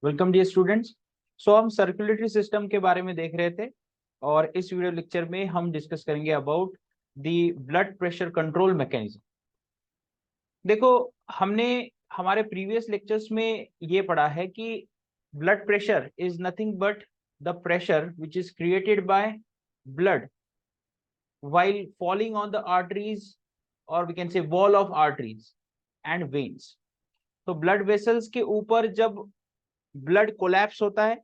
Welcome dear students. सो हम circulatory system के बारे में देख रहे थे और इस वीडियो लेक्चर में हम डिस्कस करेंगे about the blood pressure control mechanism. देखो, हमने हमारे प्रीवियस लेक्चर्स में ये पढ़ा है कि blood pressure is nothing but the pressure which is created by blood while falling on the arteries, or we can say wall of arteries and veins। तो blood vessels के ऊपर जब ब्लड कोलैप्स होता है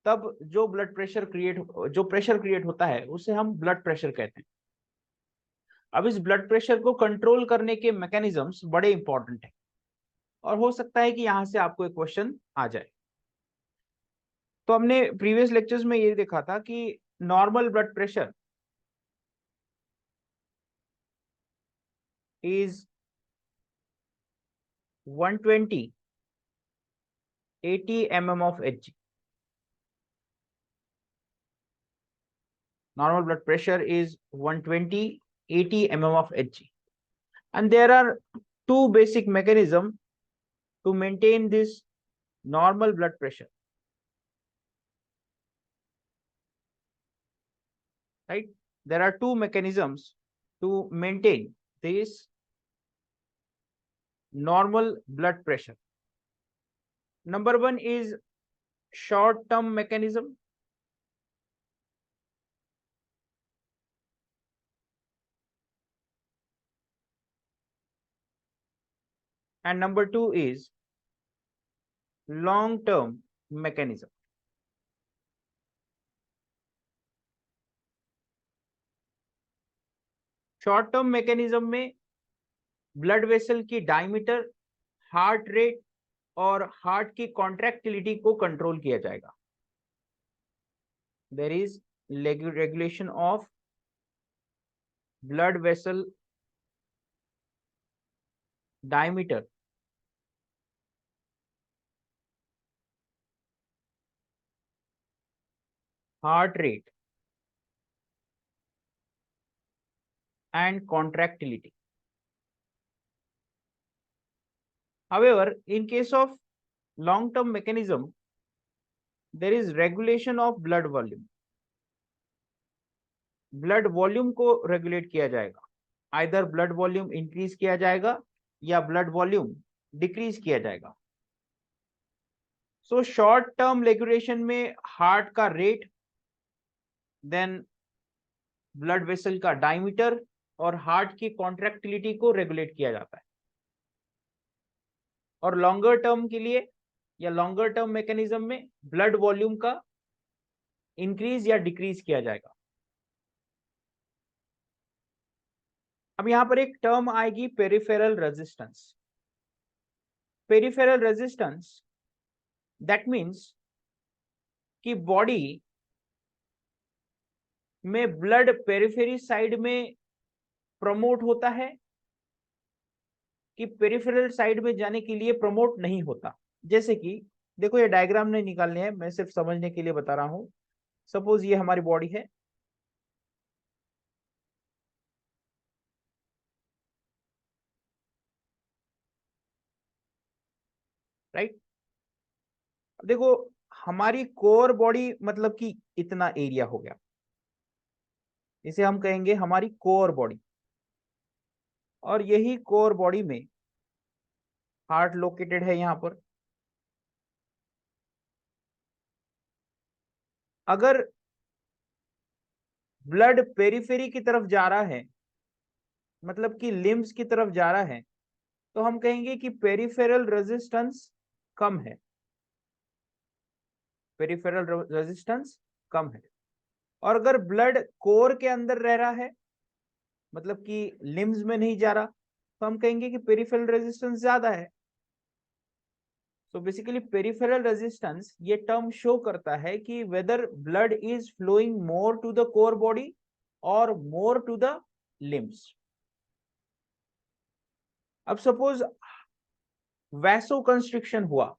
तब जो प्रेशर क्रिएट होता है उसे हम ब्लड प्रेशर कहते हैं। अब इस ब्लड प्रेशर को कंट्रोल करने के मैकेनिज्म्स बड़े इंपॉर्टेंट हैं और हो सकता है कि यहां से आपको एक क्वेश्चन आ जाए। तो हमने प्रीवियस लेक्चर्स में ये देखा था कि normal blood pressure is 120/80 mm of Hg। Normal blood pressure is 120/80 mm of Hg, and there are two basic mechanisms to maintain this normal blood pressure, right? There are two mechanisms to maintain this normal blood pressure. Number one is short term mechanism, and number two is long term mechanism। Short term mechanism में blood vessel की diameter, heart rate और heart की contractility को control किया जाएगा। There is regulation of blood vessel diameter, heart rate and contractility। However, in case of long term mechanism, there is regulation of blood volume। Blood volume को regulate किया जाएगा, either blood volume increase किया जाएगा या blood volume decrease किया जाएगा। So short term regulation में heart का रेट, देन ब्लड वेसल का डायमीटर और हार्ट की कॉन्ट्रैक्टिलिटी को रेगुलेट किया जाता है। और लॉन्गर टर्म के लिए या लॉन्गर टर्म मैकेनिज्म में ब्लड वॉल्यूम का इंक्रीज या डिक्रीज किया जाएगा। अब यहां पर एक टर्म आएगी peripheral resistance. Peripheral resistance that means कि बॉडी में ब्लड पेरिफेरी साइड में प्रमोट होता है कि पेरिफेरल साइड में जाने के लिए प्रमोट नहीं होता। जैसे कि देखो, ये डायग्राम नहीं निकालने हैं, मैं सिर्फ समझने के लिए बता रहा हूं। सपोज ये हमारी बॉडी है, राइट? देखो, हमारी कोर बॉडी मतलब कि इतना एरिया हो गया, इसे हम कहेंगे हमारी कोर बॉडी। और यही कोर बॉडी में हार्ट लोकेटेड है यहां पर। अगर ब्लड पेरिफेरी की तरफ जा रहा है, मतलब कि लिम्स की तरफ जा रहा है, तो हम कहेंगे कि पेरिफेरल रेजिस्टेंस कम है। पेरिफेरल रेजिस्टेंस कम है। और अगर ब्लड कोर के अंदर रह रहा है, मतलब कि लिम्स में नहीं जा रहा, तो हम कहेंगे कि पेरिफेरल रेजिस्टेंस ज्यादा है। सो बेसिकली पेरिफेरल रेजिस्टेंस ये टर्म शो करता है कि whether blood is flowing more to the core body और मोर टू द लिम्स। अब सपोज वैसो कंस्ट्रिक्शन हुआ,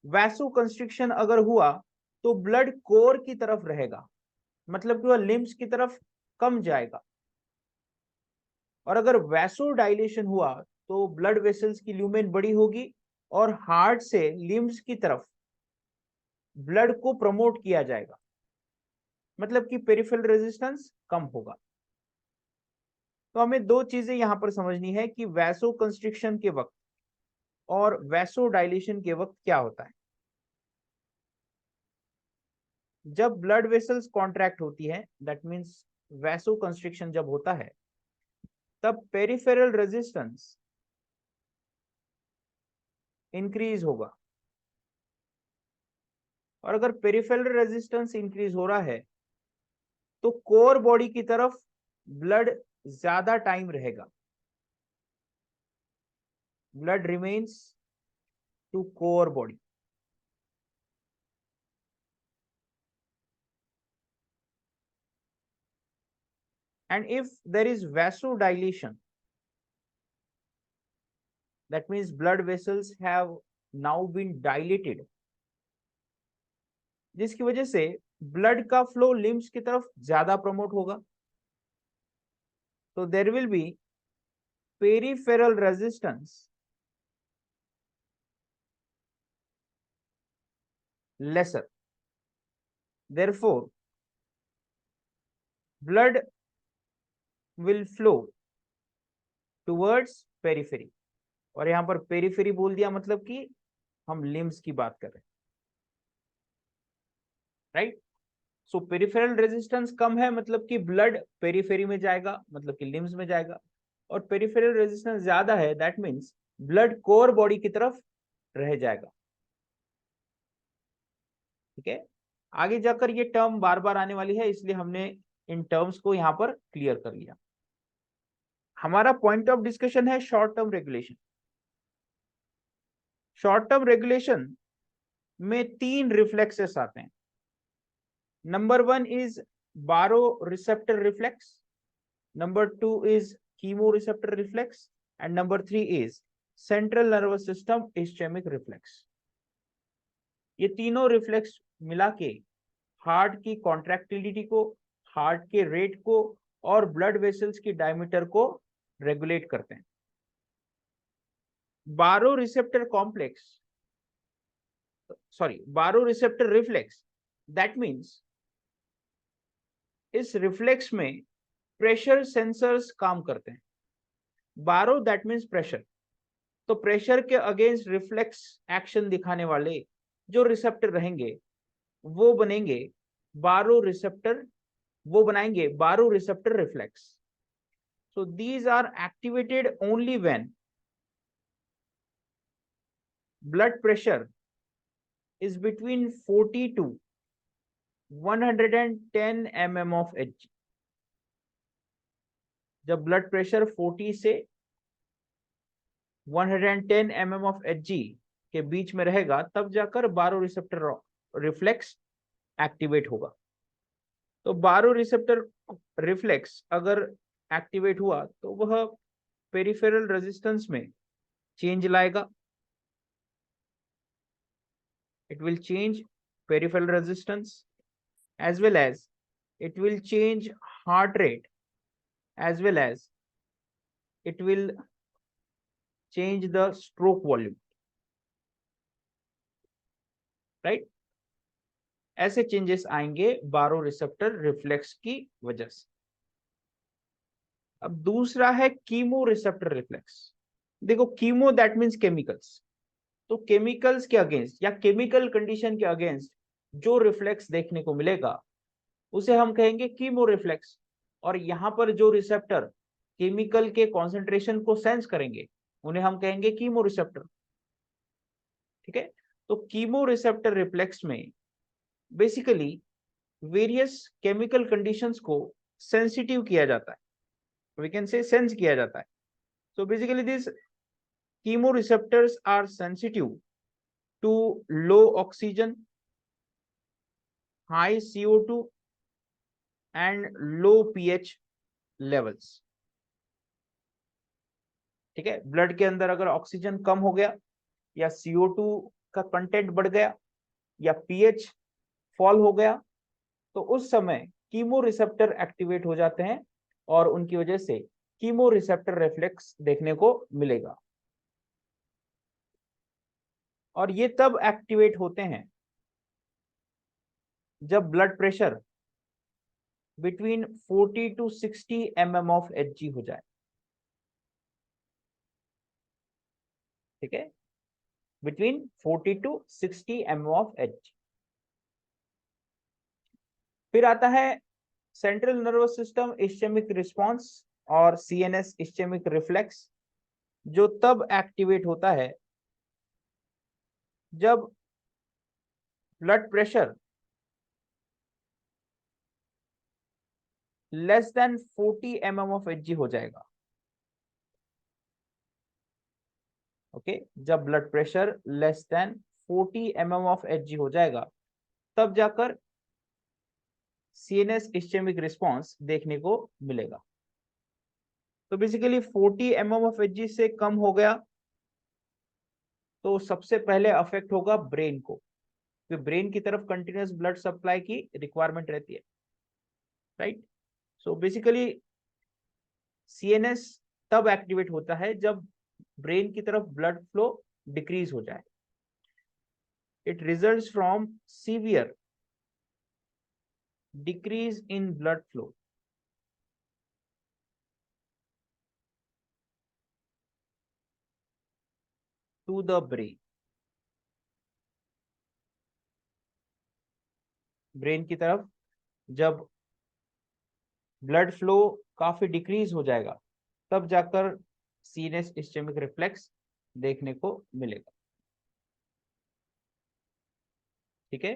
वैसो कंस्ट्रिक्शन अगर हुआ तो ब्लड कोर की तरफ रहेगा, मतलब कि वह लिम्स की तरफ कम जाएगा। और अगर वैसो डायलेशन हुआ तो ब्लड वेसल्स की ल्यूमेन बड़ी होगी और हार्ट से लिम्स की तरफ ब्लड को प्रमोट किया जाएगा, मतलब कि पेरिफेरल रेजिस्टेंस कम होगा। तो हमें दो चीजें यहां पर समझनी है कि वैसो कंस्ट्रिक्शन के वक्त और वैसो डायलेशन के वक्त क्या होता है। जब ब्लड वेसल्स कॉन्ट्रैक्ट होती है, दैट मींस वैसो कंस्ट्रिक्शन जब होता है, तब पेरिफेरल रेजिस्टेंस इंक्रीज होगा। और अगर पेरिफेरल रेजिस्टेंस इंक्रीज हो रहा है तो कोर बॉडी की तरफ ब्लड ज्यादा टाइम रहेगा, blood remains to core body. And if there is vasodilation, that means blood vessels have now been dilated, जिसकी वजह से ब्लड का फ्लो लिम्स की तरफ ज्यादा प्रमोट होगा, तो there will be peripheral resistance lesser, therefore blood will flow towards periphery। और यहां पर पेरिफेरी बोल दिया मतलब कि हम लिम्स की बात कर रहे हैं, राइट। सो पेरिफेरल रेजिस्टेंस कम है मतलब कि ब्लड पेरिफेरी में जाएगा, मतलब कि लिम्स में जाएगा। और पेरिफेरल रेजिस्टेंस ज्यादा है, that means blood core body की तरफ रह जाएगा। ठीक है, आगे जाकर ये टर्म बार बार आने वाली है, इसलिए हमने इन टर्म्स को यहां पर क्लियर कर लिया। हमारा पॉइंट ऑफ डिस्कशन है short term regulation. Short term regulation में तीन रिफ्लेक्सेस आते हैं। नंबर 1 इज बारो receptor reflex, number 2 is chemoreceptor reflex, and number 3 is central nervous system ischemic reflex। ये तीनों रिफ्लेक्स मिला के हार्ट की कॉन्ट्रैक्टिलिटी को, हार्ट के रेट को और ब्लड वेसल्स की डायमीटर को रेगुलेट करते हैं। बारो रिसेप्टर कॉम्प्लेक्स, सॉरी बारो रिसेप्टर रिफ्लेक्स, दैट मीन्स इस रिफ्लेक्स में प्रेशर सेंसर्स काम करते हैं। बारो दैट मीन्स प्रेशर, तो प्रेशर के अगेंस्ट रिफ्लेक्स एक्शन दिखाने वाले जो रिसेप्टर रहेंगे वो बनेंगे बारो रिसेप्टर, वो बनाएंगे baroreceptor reflex. So these are activated only when blood pressure is between 40 to 110 mm of Hg। जब ब्लड प्रेशर 40 से 110 mm of Hg के बीच में रहेगा, तब जाकर बारो रिसेप्टर रिफ्लेक्स एक्टिवेट होगा। तो बारो रिसेप्टर रिफ्लेक्स अगर एक्टिवेट हुआ तो वह पेरिफेरल रेजिस्टेंस में चेंज लाएगा। It will change peripheral resistance as well as it will change heart rate, as well as it will change the stroke volume, right। ऐसे चेंजेस आएंगे बारो रिसेप्टर रिफ्लेक्स की वजह से। अब दूसरा है कीमो रिसेप्टर रिफ्लेक्स। देखो कीमो दैट मीन्स केमिकल्स, तो केमिकल्स के अगेंस्ट या केमिकल कंडीशन के अगेंस्ट जो रिफ्लेक्स देखने को मिलेगा उसे हम कहेंगे कीमो रिफ्लेक्स। और यहां पर जो रिसेप्टर केमिकल के कॉन्सेंट्रेशन को सेंस करेंगे उन्हें हम कहेंगे कीमो रिसेप्टर। ठीक है, तो कीमो रिसेप्टर रिफ्लेक्स में बेसिकली वेरियस केमिकल कंडीशंस को सेंसिटिव किया जाता है, वी कैन से सेंस किया जाता है। So basically this chemoreceptors are sensitive to low oxygen, high CO2 and low pH levels। ठीक है, ब्लड के अंदर अगर ऑक्सीजन कम हो गया या CO2 का कंटेंट बढ़ गया या पीएच फॉल हो गया, तो उस समय कीमो रिसेप्टर एक्टिवेट हो जाते हैं और उनकी वजह से कीमो रिसेप्टर रिफ्लेक्स देखने को मिलेगा। और ये तब एक्टिवेट होते हैं जब blood pressure between 40 to 60 mm of Hg हो जाए। ठीक है, between 40 to 60 mm of Hg। फिर आता है central nervous system ischaemic response और CNS इस्चेमिक रिफ्लेक्स, जो तब एक्टिवेट होता है जब blood pressure less than 40 mm of Hg हो जाएगा। ओके, जब blood pressure less than 40 mm of Hg हो जाएगा तब जाकर CNS इस्चेमिक रिस्पॉन्स देखने को मिलेगा। तो बेसिकली 40 mm ऑफ Hg से कम हो गया तो सबसे पहले अफेक्ट होगा ब्रेन को, क्योंकि ब्रेन की तरफ कंटिन्यूअस ब्लड सप्लाई की रिक्वायरमेंट रहती है, राइट। सो बेसिकली CNS तब एक्टिवेट होता है जब ब्रेन की तरफ ब्लड फ्लो डिक्रीज हो जाए। It results from severe decrease in blood flow to the brain. Brain की तरफ जब ब्लड फ्लो काफी डिक्रीज हो जाएगा तब जाकर सीनेस इस्चेमिक रिफ्लेक्स देखने को मिलेगा। ठीक है,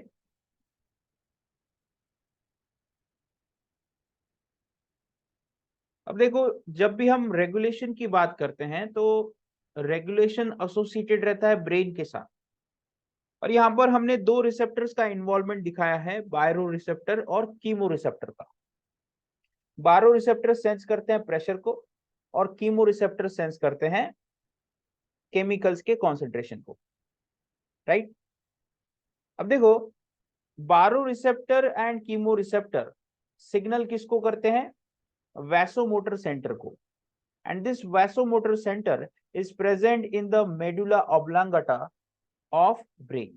अब देखो जब भी हम रेगुलेशन की बात करते हैं तो रेगुलेशन एसोसिएटेड रहता है ब्रेन के साथ, और यहाँ पर हमने दो रिसेप्टर्स का इन्वॉल्वमेंट दिखाया है, बायरो रिसेप्टर और कीमो रिसेप्टर का। बायरो रिसेप्टर सेंस करते हैं प्रेशर को और कीमो रिसेप्टर सेंस करते हैं केमिकल्स के कॉन्सेंट्रेशन को, राइट। अब देखो baroreceptor and chemoreceptor signal किसको करते हैं, वैसोमोटर सेंटर को, and this vasomotor center is present in the medulla oblongata of brain.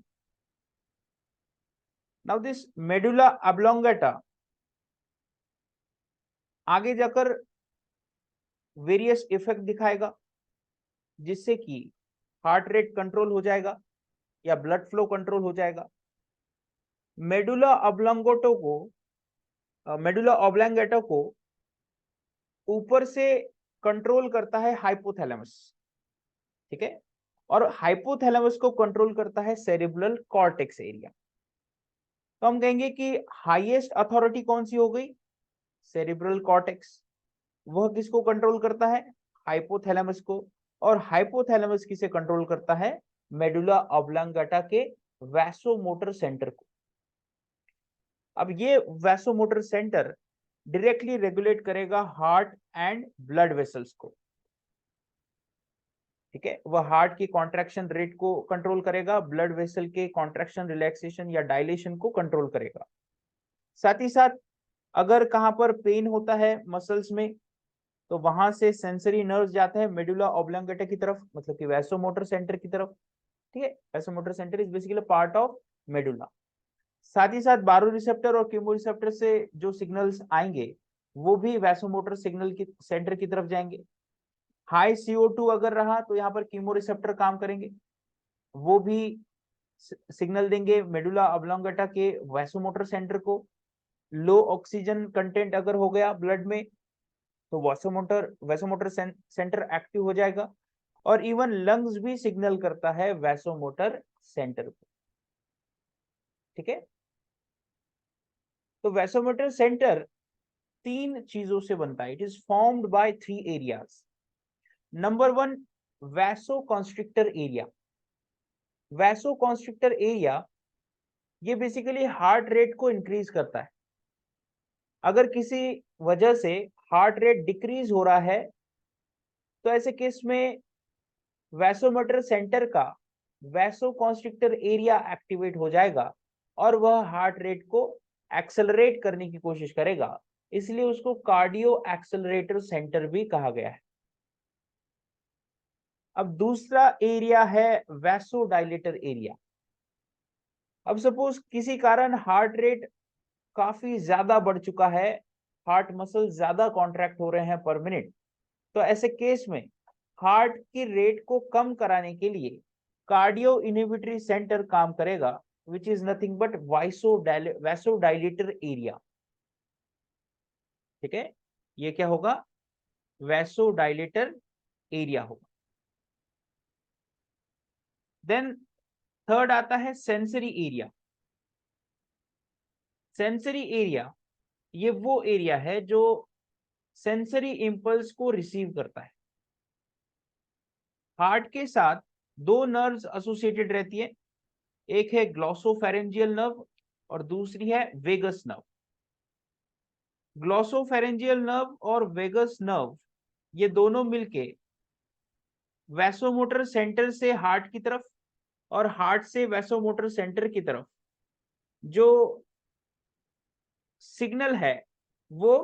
Now this medulla oblongata आगे जाकर वेरियस इफेक्ट दिखाएगा, जिससे कि हार्ट रेट कंट्रोल हो जाएगा या ब्लड फ्लो कंट्रोल हो जाएगा। मेडुला ऑब्लोंगेटा को ऊपर से कंट्रोल करता है हाइपोथैलेमस, ठीक है, और हाइपोथैलेमस को कंट्रोल करता है सेरिब्रल कॉर्टेक्स एरिया। तो हम कहेंगे कि हाईएस्ट अथॉरिटी कौन सी हो गई, सेरिब्रल कॉर्टेक्स। वह किसको कंट्रोल करता है, हाइपोथैलेमस को, और हाइपोथैलेमस किसे कंट्रोल करता है, मेडुला ऑब्लोंगेटा के वैसोमोटर सेंटर को। अब ये वैसोमोटर सेंटर डायरेक्टली रेगुलेट करेगा हार्ट एंड ब्लड वेसल्स को, ठीक है। वह हार्ट की कॉन्ट्रैक्शन रेट को कंट्रोल करेगा, ब्लड वेसल के कॉन्ट्रैक्शन, रिलैक्सेशन या डायलेशन को कंट्रोल करेगा। साथ ही साथ अगर कहां पर पेन होता है मसल्स में तो वहां से सेंसरी नर्व जाता है मेडुला ऑब्लोंगेटा की तरफ, मतलब कि वैसोमोटर सेंटर की तरफ, ठीक है। Vasomotor centre is basically part of medulla. साथ ही साथ बारो रिसेप्टर और कीमो रिसेप्टर से जो सिग्नल्स आएंगे वो भी वैसोमोटर सिग्नल की सेंटर की तरफ जाएंगे। हाई CO2 अगर रहा तो यहाँ पर कीमो रिसेप्टर काम करेंगे, वो भी सिग्नल देंगे मेडुला ऑब्लोंगेटा के वैसोमोटर सेंटर को। लो ऑक्सीजन कंटेंट अगर हो गया ब्लड में तो वैसोमोटर सेंटर एक्टिव हो जाएगा, और इवन लंग्स भी सिग्नल करता है वैसोमोटर सेंटर को, ठीक है। तो वैसोमोटर सेंटर तीन चीजों से बनता है, it is formed by 3 areas. Number 1, vaso constrictor area. Vaso constrictor area ये बेसिकली हार्ट रेट को इंक्रीज करता है। अगर किसी वजह से हार्ट रेट डिक्रीज हो रहा है तो ऐसे केस में वैसोमोटर सेंटर का वैसो कॉन्स्ट्रिक्टर एरिया एक्टिवेट हो जाएगा और वह हार्ट रेट को एक्सेलरेट करने की कोशिश करेगा, इसलिए उसको कार्डियो एक्सेलरेटर सेंटर भी कहा गया है। अब दूसरा एरिया है वैसोडाइलेटर एरिया। अब सपोज किसी कारण हार्ट रेट काफी ज्यादा बढ़ चुका है, हार्ट मसल ज्यादा कॉन्ट्रैक्ट हो रहे हैं पर मिनट, तो ऐसे केस में हार्ट की रेट को कम कराने के लिए कार्डियो इनहिबिटरी सेंटर काम करेगा, which is nothing but vasodilator area. ठीक है, ये क्या होगा, वैसोडाइलेटर एरिया होगा। देन थर्ड आता है सेंसरी एरिया। सेंसरी एरिया ये वो एरिया है जो सेंसरी इंपल्स को रिसीव करता है। हार्ट के साथ दो नर्व्स एसोसिएटेड रहती है, एक है ग्लॉसोफेरेंजियल नर्व और दूसरी है वेगस नर्व। ग्लॉसोफेरेंजियल नर्व और वेगस नर्व ये दोनों मिलके वैसोमोटर सेंटर से हार्ट की तरफ और हार्ट से वैसोमोटर सेंटर की तरफ जो सिग्नल है वो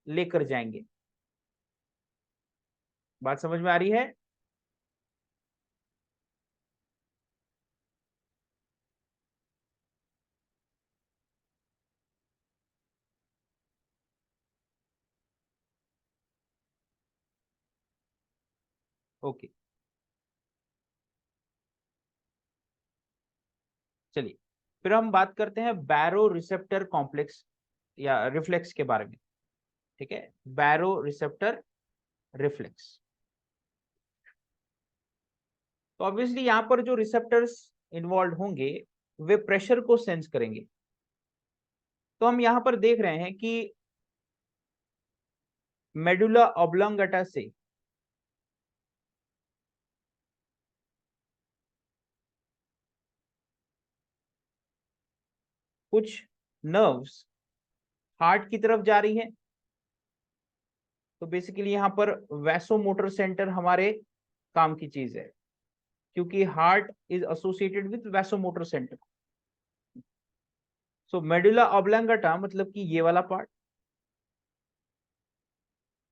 लेकर जाएंगे। बात समझ में आ रही है? ओके, चलिए फिर हम बात करते हैं बैरो रिसेप्टर कॉम्प्लेक्स या रिफ्लेक्स के बारे में। ठीक है, बैरो रिसेप्टर रिफ्लेक्स। तो ऑब्वियसली यहां पर जो रिसेप्टर्स इन्वॉल्व होंगे वे प्रेशर को सेंस करेंगे। तो हम यहां पर देख रहे हैं कि मेडुला ऑब्लोंगेटा से कुछ नर्व्स हार्ट की तरफ जा रही हैं। तो बेसिकली यहां पर वैसोमोटर सेंटर हमारे काम की चीज है, क्योंकि heart is associated with vasomotor centre. So medulla oblongata मतलब कि ये वाला पार्ट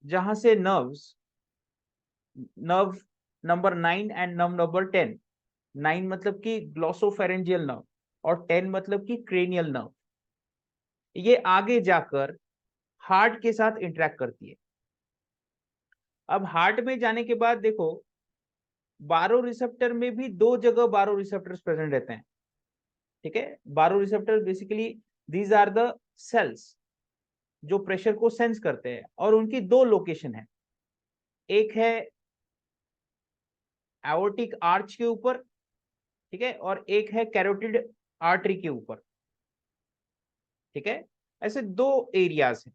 जहां से nerves, nerve number 9 and nerve number 10, 9 मतलब कि ग्लॉसोफेरेंजियल नर्व और 10 मतलब कि क्रेनियल नर्व, ये आगे जाकर हार्ट के साथ इंटरेक्ट करती है। अब हार्ट में जाने के बाद देखो, बारो रिसेप्टर में भी दो जगह बारो रिसेप्टर्स प्रेजेंट रहते हैं। ठीक है, baroreceptor basically these are the cells जो प्रेशर को सेंस करते हैं, और उनकी दो लोकेशन है, एक है एओर्टिक आर्च के ऊपर, ठीक है, और एक है कैरोटिड आर्टरी के ऊपर। ठीक है, ऐसे दो एरियाज हैं,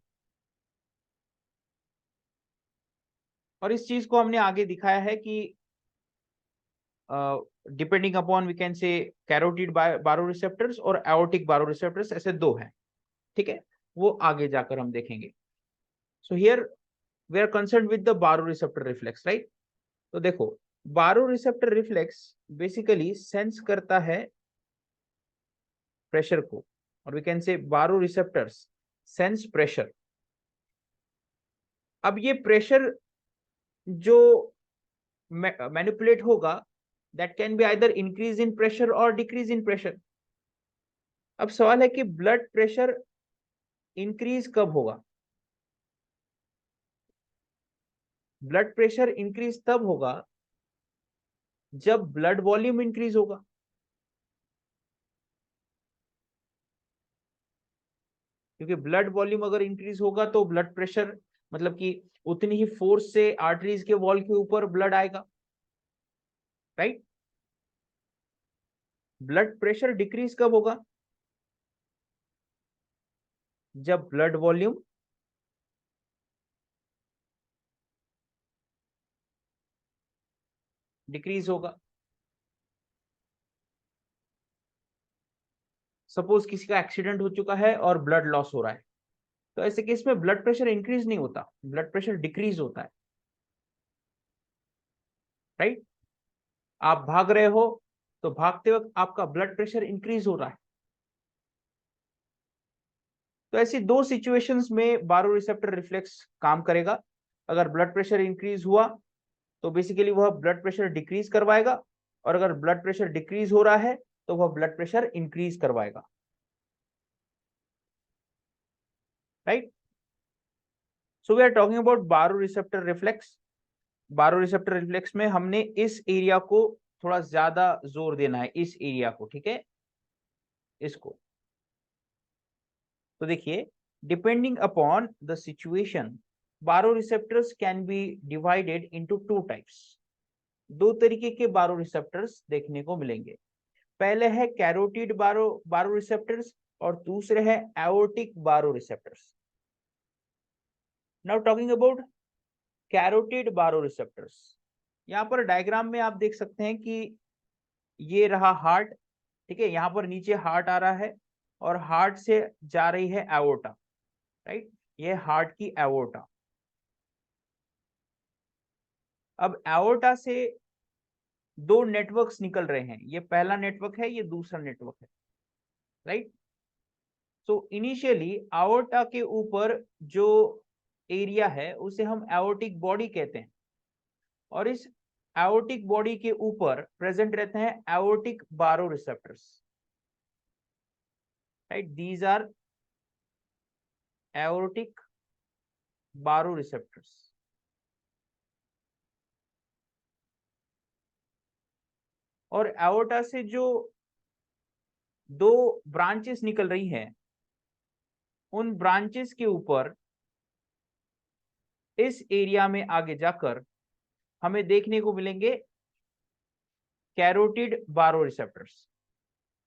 और इस चीज को हमने आगे दिखाया है कि depending upon we can say carotid baroreceptors और एओर्टिक बारोरिसेप्टर्स, ऐसे दो हैं। ठीक है, वो आगे जाकर हम देखेंगे। So here we are concern with the baroreceptor reflex, right. तो देखो, बारोरिसेप्टर रिफ्लेक्स बेसिकली सेंस करता है प्रेशर को, और वी कैन से बारोरिसेप्टर्स सेंस प्रेशर। अब ये प्रेशर जो मैनिपुलेट होगा, that can be either increase in pressure और डिक्रीज इन प्रेशर। अब सवाल है कि ब्लड प्रेशर इंक्रीज कब होगा? ब्लड प्रेशर इंक्रीज तब होगा जब ब्लड वॉल्यूम इंक्रीज होगा। क्योंकि ब्लड वॉल्यूम अगर इंक्रीज होगा तो ब्लड प्रेशर मतलब कि उतनी ही फोर्स से आर्टरीज के वॉल के ऊपर ब्लड आएगा, राइट। ब्लड प्रेशर डिक्रीज कब होगा? जब ब्लड वॉल्यूम डिक्रीज होगा। सपोज किसी का एक्सीडेंट हो चुका है और ब्लड लॉस हो रहा है, तो ऐसे केस में ब्लड प्रेशर इंक्रीज नहीं होता, ब्लड प्रेशर डिक्रीज होता है, राइट। आप भाग रहे हो तो भागते वक्त आपका ब्लड प्रेशर इंक्रीज हो रहा है। तो ऐसी दो सिचुएशंस में बारोरिसेप्टर रिफ्लेक्स काम करेगा। अगर ब्लड प्रेशर इंक्रीज हुआ तो बेसिकली वह ब्लड प्रेशर डिक्रीज करवाएगा, और अगर ब्लड प्रेशर डिक्रीज हो रहा है तो वह ब्लड प्रेशर इंक्रीज करवाएगा, right. So we are talking about baroreceptor reflex. Baroreceptor reflex में हमने इस एरिया को थोड़ा ज्यादा जोर देना है, इस एरिया को, ठीक है, इसको। तो देखिए, depending upon the situation baroreceptors can be divided into two types. दो तरीके के बारोरिसेप्टर्स देखने को मिलेंगे। पहले है कैरोटिड बारोरिसेप्टर्स और दूसरे है aortic baroreceptors. Now talking about carotid baroreceptors, यहाँ पर डायग्राम में आप देख सकते हैं कि ये रहा हार्ट, ठीक है, यहाँ पर नीचे हार्ट आ रहा है और हार्ट से जा रही है एओर्टा, राइट, ये हार्ट की एओर्टा। अब एओर्टा से दो नेटवर्क्स निकल रहे हैं, ये पहला नेटवर्क है, ये दूसरा नेटवर्क है, राइट। सो इनिशियली एओर्टा के ऊपर जो एरिया है उसे हम एओर्टिक बॉडी कहते हैं, और इस एओर्टिक बॉडी के ऊपर प्रेजेंट रहते हैं aortic baroreceptors, right, these are aortic baroreceptors. और एओर्टा से जो दो ब्रांचेस निकल रही हैं, उन ब्रांचेस के ऊपर इस एरिया में आगे जाकर हमें देखने को मिलेंगे कैरोटिड बारोरिसेप्टर्स,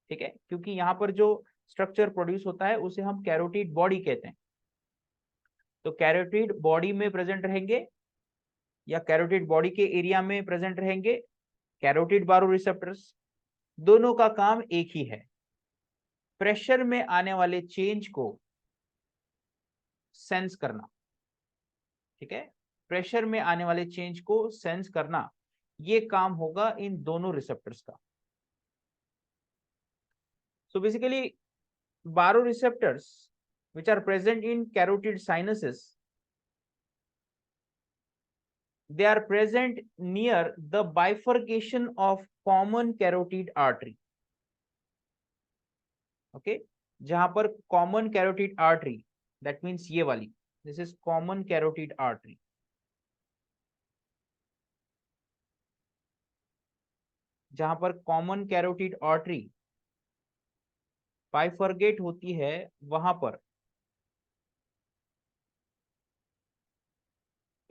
ठीक है, क्योंकि यहां पर जो स्ट्रक्चर प्रोड्यूस होता है उसे हम कैरोटिड बॉडी कहते हैं। तो कैरोटिड बॉडी में प्रेजेंट रहेंगे या कैरोटिड बॉडी के एरिया में प्रेजेंट रहेंगे कैरोटिड बारोरिसेप्टर्स। दोनों का काम एक ही है, प्रेशर में आने वाले चेंज को सेंस करना, ठीक है, प्रेशर में आने वाले चेंज को सेंस करना, ये काम होगा इन दोनों रिसेप्टर्स का। So basically baroreceptors which are present in carotid sinuses, they are present near the bifurcation of common carotid artery, okay, जहां पर common carotid artery, that means ये वाली, this is common carotid artery, जहां पर common carotid artery bifurcate होती है, वहां पर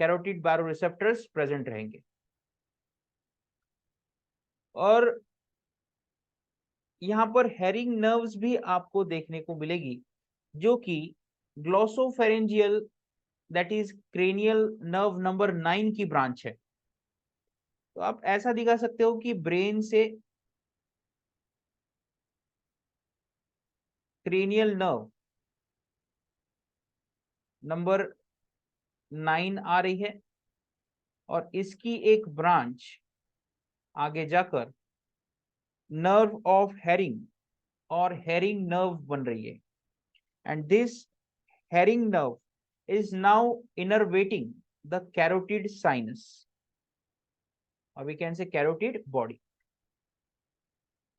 कैरोटिड बारोरिसेप्टर्स प्रेजेंट रहेंगे। और यहां पर हेरिंग नर्व्स भी आपको देखने को मिलेगी, जो कि glossopharyngeal, that is cranial nerve number 9 की ब्रांच है। तो आप ऐसा दिखा सकते हो कि ब्रेन से क्रेनियल नर्व नंबर 9 आ रही है और इसकी एक ब्रांच आगे जाकर नर्व ऑफ हेरिंग और हेरिंग नर्व बन रही है, and this herring nerve is now innervating the carotid sinus, or we can say carotid body,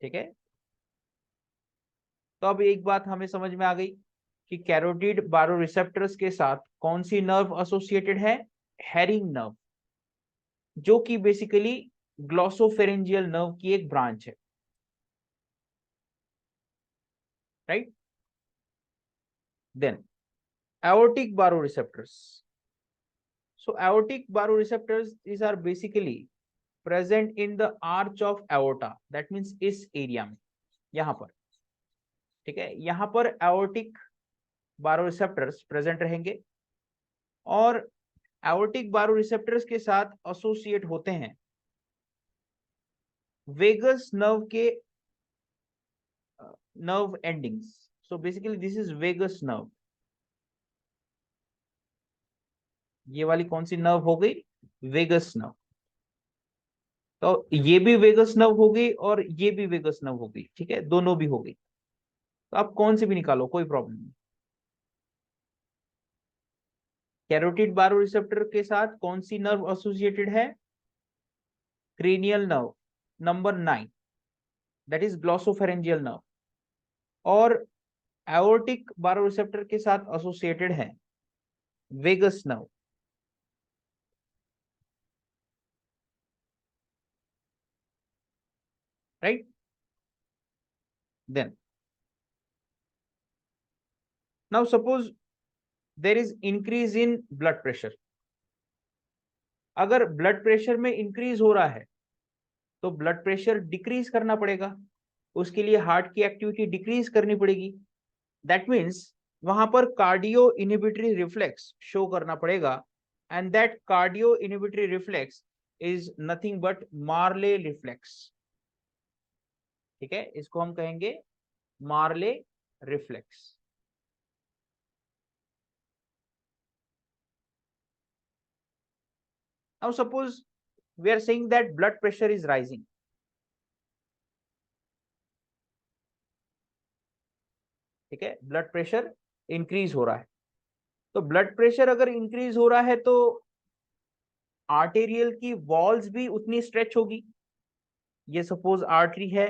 ठीक है। तो अब एक बात हमें समझ में आ गई कि कैरोटिड बारोरिसेप्टर्स के साथ कौन सी नर्व एसोसिएटेड है, हेरिंग नर्व, जो कि बेसिकली ग्लोसोफेरेंजियल नर्व की एक ब्रांच है, right. Then aortic baroreceptors. So aortic baroreceptors, these are basically present in the arch of aorta, that means इस एरिया में, यहां पर, ठीक है, यहां पर aortic baroreceptors प्रेजेंट रहेंगे, और aortic baroreceptors के साथ एसोसिएट होते हैं वेगस नर्व के nerve endings. So basically this is vagus nerve, ये वाली कौन सी नर्व हो गई, वेगस नर्व। तो ये भी वेगस नर्व हो गई और ये भी वेगस नर्व हो गई, ठीक है, दोनों भी हो गई। तो आप कौन से भी निकालो, कोई प्रॉब्लम नहीं। कैरोटिड बारोरिसेप्टर के साथ कौन सी नर्व एसोसिएटेड है, cranial nerve number 9, that is glossopharyngeal nerve, और aortic baroreceptor के साथ associated है vagus nerve, right? Then now suppose there is increase in blood pressure. अगर ब्लड प्रेशर में इंक्रीज हो रहा है तो ब्लड प्रेशर डिक्रीज करना पड़ेगा, उसके लिए हार्ट की एक्टिविटी डिक्रीज करनी पड़ेगी. दैट मीन्स वहां पर कार्डियो इनहिबिटरी रिफ्लेक्स शो करना पड़ेगा, and that cardio inhibitory reflex is nothing but Marley reflex. ठीक है, इसको हम कहेंगे Marley reflex. Now suppose we are saying that blood pressure is rising. ठीक है, ब्लड प्रेशर इंक्रीज हो रहा है. तो ब्लड प्रेशर अगर इंक्रीज हो रहा है तो आर्टेरियल की वॉल्स भी उतनी स्ट्रेच होगी. ये सपोज आर्टरी है,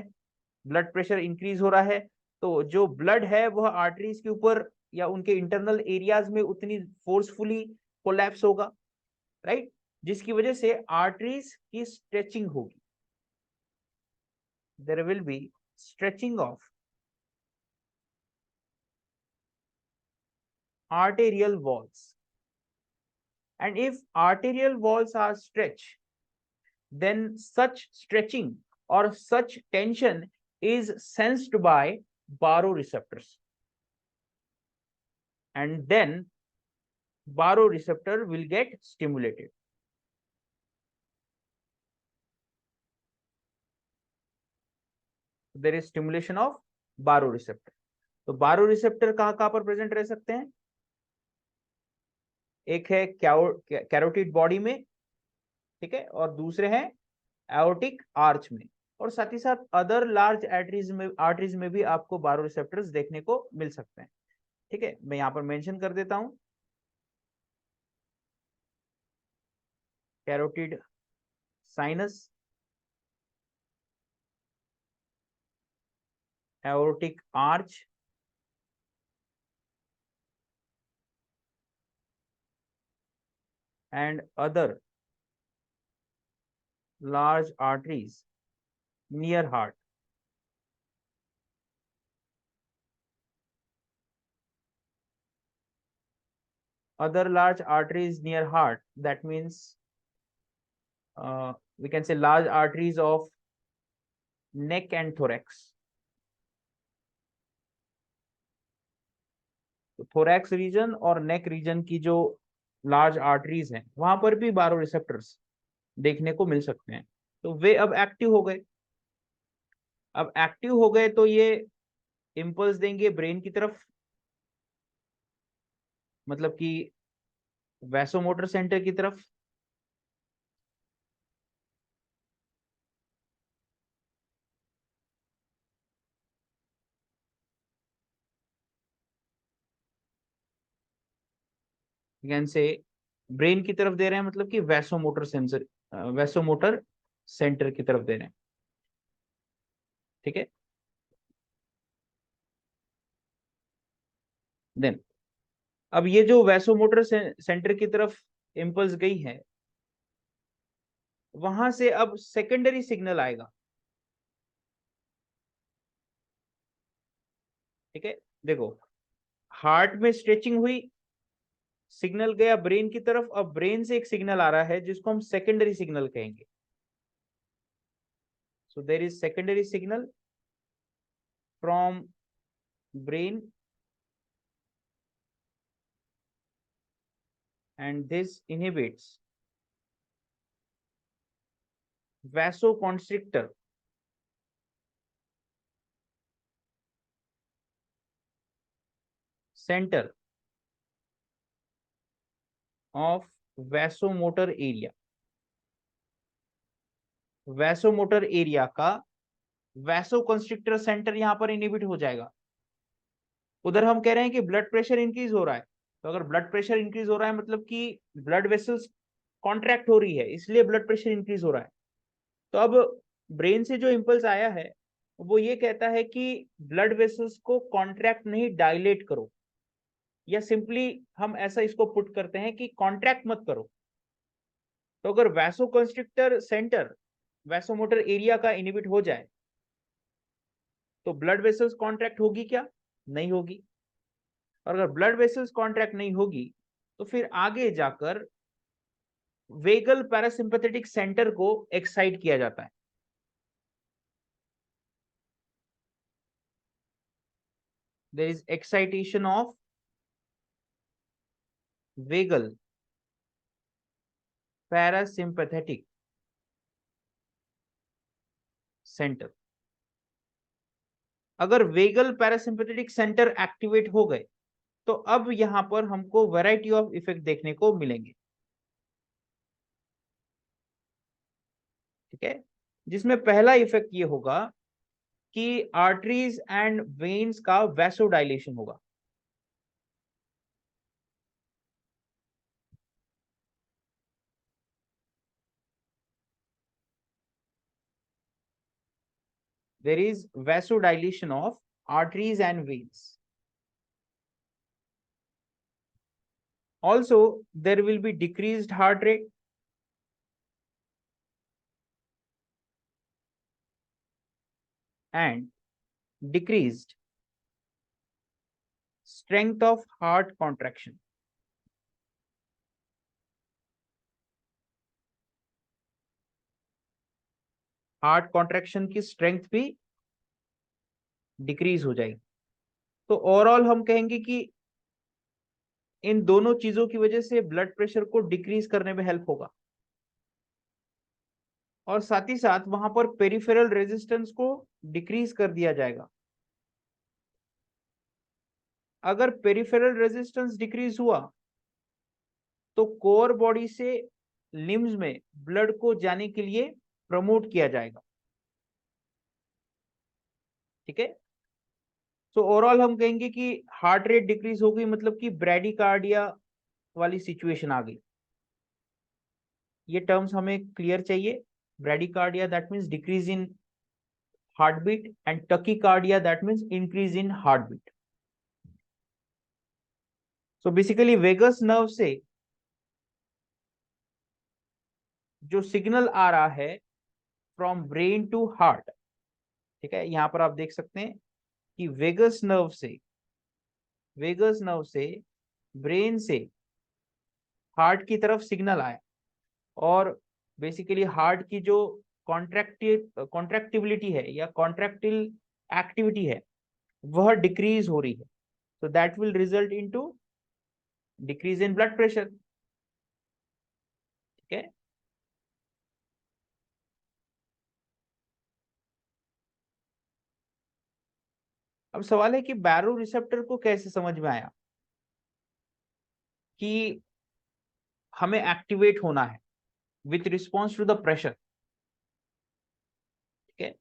ब्लड प्रेशर इंक्रीज हो रहा है, तो जो ब्लड है वह आर्टरीज के ऊपर या उनके इंटरनल एरियाज में उतनी फोर्सफुली कोलैप्स होगा, राइट? जिसकी वजह से आर्टरीज की स्ट्रेचिंग होगी. There will be stretching of arterial walls, and if arterial walls are stretched, then such stretching or such tension is sensed by baroreceptors, and then baroreceptor will get stimulated. There is stimulation of baroreceptor. तो baroreceptor कहाँ पर present रह सकते हैं? एक है carotid body में, ठीक है, और दूसरे हैं एओर्टिक आर्च में, और साथ ही साथ अदर लार्ज आर्टरीज में भी आपको बारोरिसेप्टर्स देखने को मिल सकते हैं. ठीक है, मैं यहां पर मेंशन कर देता हूं. Carotid sinus, aortic arch, and other large arteries near heart. Other large arteries near heart, that means we can say large arteries of neck and thorax. तो thorax रीजन और neck रीजन की जो large arteries हैं वहां पर भी बारोरिसेप्टर्स देखने को मिल सकते हैं. तो वे अब एक्टिव हो गए. अब एक्टिव हो गए तो ये इंपल्स देंगे ब्रेन की तरफ, मतलब कि वैसोमोटर सेंटर की तरफ. से ब्रेन की तरफ दे रहे हैं, मतलब कि वैसोमोटर सेंटर की तरफ दे रहे हैं. ठीक है, देन अब ये जो वैसोमोटर सेंटर की तरफ इंपल्स गई है, वहां से अब सेकेंडरी सिग्नल आएगा. ठीक है, देखो, हार्ट में स्ट्रेचिंग हुई, सिग्नल गया ब्रेन की तरफ, अब ब्रेन से एक सिग्नल आ रहा है जिसको हम सेकेंडरी सिग्नल कहेंगे. So there is secondary signal from brain, and this inhibits vasoconstrictor center of vasomotor area. Vasomotor area का वैसोकंस्ट्रिक्टर सेंटर यहां पर इनहिबिट हो जाएगा. उधर हम कह रहे हैं कि ब्लड प्रेशर इंक्रीज हो रहा है, तो अगर ब्लड प्रेशर इंक्रीज हो रहा है मतलब कि ब्लड वेसल्स कॉन्ट्रैक्ट हो रही है, इसलिए ब्लड प्रेशर इंक्रीज हो रहा है. तो अब ब्रेन से जो इम्पल्स आया है वो ये कहता है कि ब्लड वेसल्स को कॉन्ट्रैक्ट नहीं डायलेट करो, या सिंपली हम ऐसा इसको पुट करते हैं कि कॉन्ट्रैक्ट मत करो। तो अगर वैसोकंस्ट्रिक्टर सेंटर वैसोमोटर एरिया का इनिबिट हो जाए तो ब्लड वेसल्स कॉन्ट्रैक्ट होगी क्या? नहीं होगी। और अगर ब्लड वेसल्स कॉन्ट्रैक्ट नहीं होगी तो फिर आगे जाकर वेगल पैरासिम्पैथेटिक सेंटर को एक्साइट किया जाता है। There is excitation of vagal parasympathetic centre. अगर वेगल पैरासिम्पैथेटिक सेंटर एक्टिवेट हो गए तो अब यहां पर हमको वैरायटी ऑफ इफेक्ट देखने को मिलेंगे। ठीक है, जिसमें पहला इफेक्ट ये होगा कि आर्टरीज एंड वेन्स का वैसोडाइलेशन होगा। There is vasodilation of arteries and veins. Also, there will be decreased heart rate and decreased strength of heart contraction. Heart contraction की स्ट्रेंथ भी डिक्रीज हो जाएगी। तो ओवरऑल हम कहेंगे कि इन दोनों चीजों की वजह से ब्लड प्रेशर को डिक्रीज करने में हेल्प होगा, और साथ ही साथ वहां पर पेरिफेरल रेजिस्टेंस को डिक्रीज कर दिया जाएगा। अगर पेरिफेरल रेजिस्टेंस डिक्रीज हुआ तो कोर बॉडी से लिम्स में ब्लड को जाने के लिए प्रमोट किया जाएगा। ठीक है, तो ओवरऑल हम कहेंगे कि हार्ट रेट डिक्रीज हो गई, मतलब कि ब्रैडीकार्डिया वाली सिचुएशन आ गई। ये टर्म्स हमें क्लियर चाहिए। Bradycardia that means decrease in heartbeat, and tachycardia that means increase in heartbeat. So basically vagus nerve से जो सिग्नल आ रहा है फ्रॉम ब्रेन टू हार्ट, ठीक है, यहां पर आप देख सकते हैं कि वेगस नर्व से ब्रेन से हार्ट की तरफ सिग्नल आया, और बेसिकली हार्ट की जो कॉन्ट्रैक्टिबिलिटी है या कॉन्ट्रैक्टिल एक्टिविटी है वह डिक्रीज हो रही है। so that will result into decrease in blood pressure। ठीक है, अब सवाल है कि बैरो रिसेप्टर को कैसे समझ में आया कि हमें एक्टिवेट होना है with response to the pressure. ठीक है,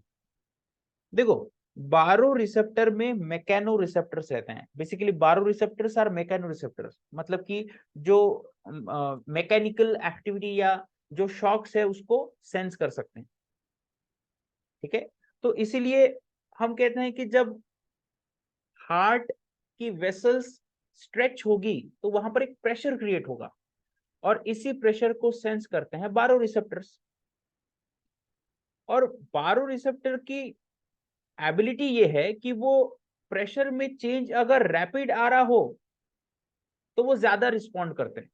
देखो, बारो रिसेप्टर में मैकेनो रिसेप्टर्स रहते हैं। बेसिकली बारो रिसेप्टर्स आर मैकेनो रिसेप्टर्स, मतलब कि जो मैकेनिकल एक्टिविटी या जो शॉक्स है उसको सेंस कर सकते हैं। ठीक है, तो इसीलिए हम कहते हैं कि जब हार्ट की वेसल्स स्ट्रेच होगी तो वहां पर एक प्रेशर क्रिएट होगा, और इसी प्रेशर को सेंस करते हैं बारो रिसेप्टर्स। और बारो रिसेप्टर की एबिलिटी ये है कि वो प्रेशर में चेंज अगर रैपिड आ रहा हो तो वो ज्यादा रिस्पॉन्ड करते हैं,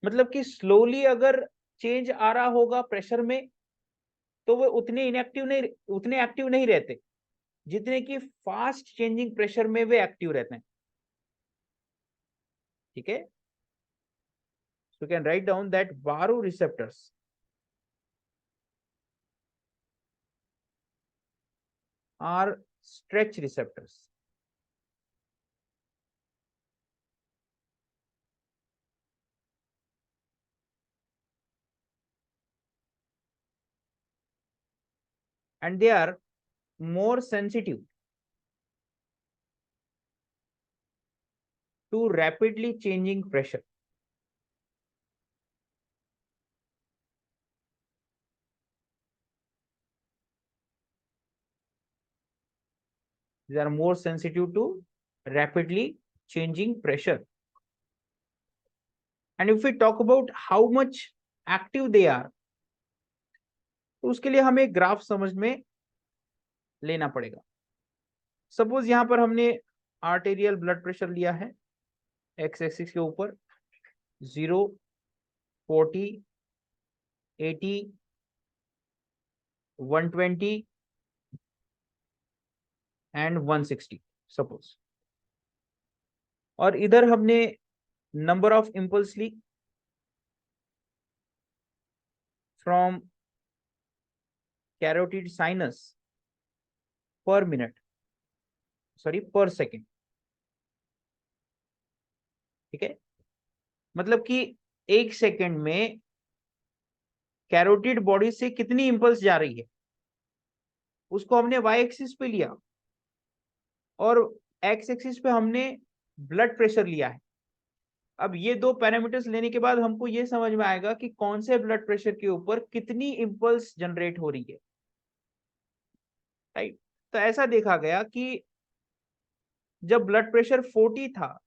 मतलब कि स्लोली अगर चेंज आ रहा होगा प्रेशर में तो वो उतने एक्टिव नहीं रहते जितने कि फास्ट चेंजिंग प्रेशर में वे एक्टिव रहते हैं। ठीक है, so you can write down that baroreceptors are stretch receptors, and they are more sensitive to rapidly changing pressure। they are more sensitive to rapidly changing pressure. And if we talk about how much active they are, तो उसके लिए हमें graph समझ में लेना पड़ेगा। Suppose यहां पर हमने आर्टेरियल ब्लड प्रेशर लिया है, एक्स एक्सिस के ऊपर 0, 40, 80, 120 एंड 160 सपोज, और इधर हमने नंबर ऑफ इम्पल्स ली from carotid sinus per minute, sorry per second. ठीक है, मतलब कि 1 सेकेंड में कैरोटिड बॉडी से कितनी इंपल्स जा रही है, उसको हमने वाई एक्सिस पे लिया, और एक्स एक्सिस पे हमने ब्लड प्रेशर लिया है। अब ये दो पैरामीटर्स लेने के बाद हमको ये समझ में आएगा कि कौन से ब्लड प्रेशर के ऊपर कितनी इंपल्स जनरेट हो रही है। राइट, तो ऐसा देखा गया कि जब ब्लड प्रेशर 40 था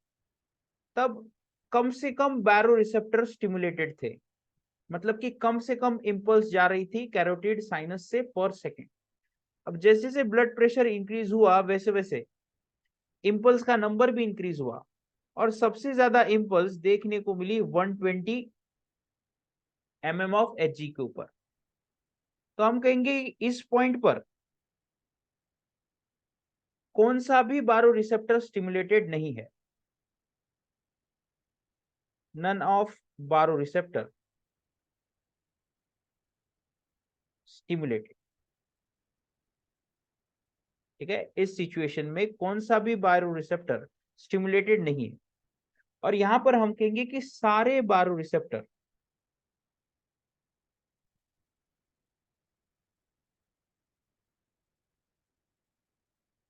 तब कम से कम बैरो रिसेप्टर स्टिमुलेटेड थे, मतलब कि कम से कम इंपल्स जा रही थी कैरोटिड साइनस से पर सेकेंड। अब जैसे जैसे ब्लड प्रेशर इंक्रीज हुआ वैसे वैसे इंपल्स का नंबर भी इंक्रीज हुआ, और सबसे ज्यादा इंपल्स देखने को मिली 120 mm ऑफ Hg के ऊपर। तो हम कहेंगे इस पॉइंट पर कौन सा भी बारो रिसेप्टर स्टिमुलेटेड नहीं है, नन ऑफ बारो रिसेप्टर स्टिमुलेटेड। ठीक है, इस सिचुएशन में कौन सा भी बारो रिसेप्टर स्टिमुलेटेड नहीं है, और यहां पर हम कहेंगे कि सारे बारो रिसेप्टर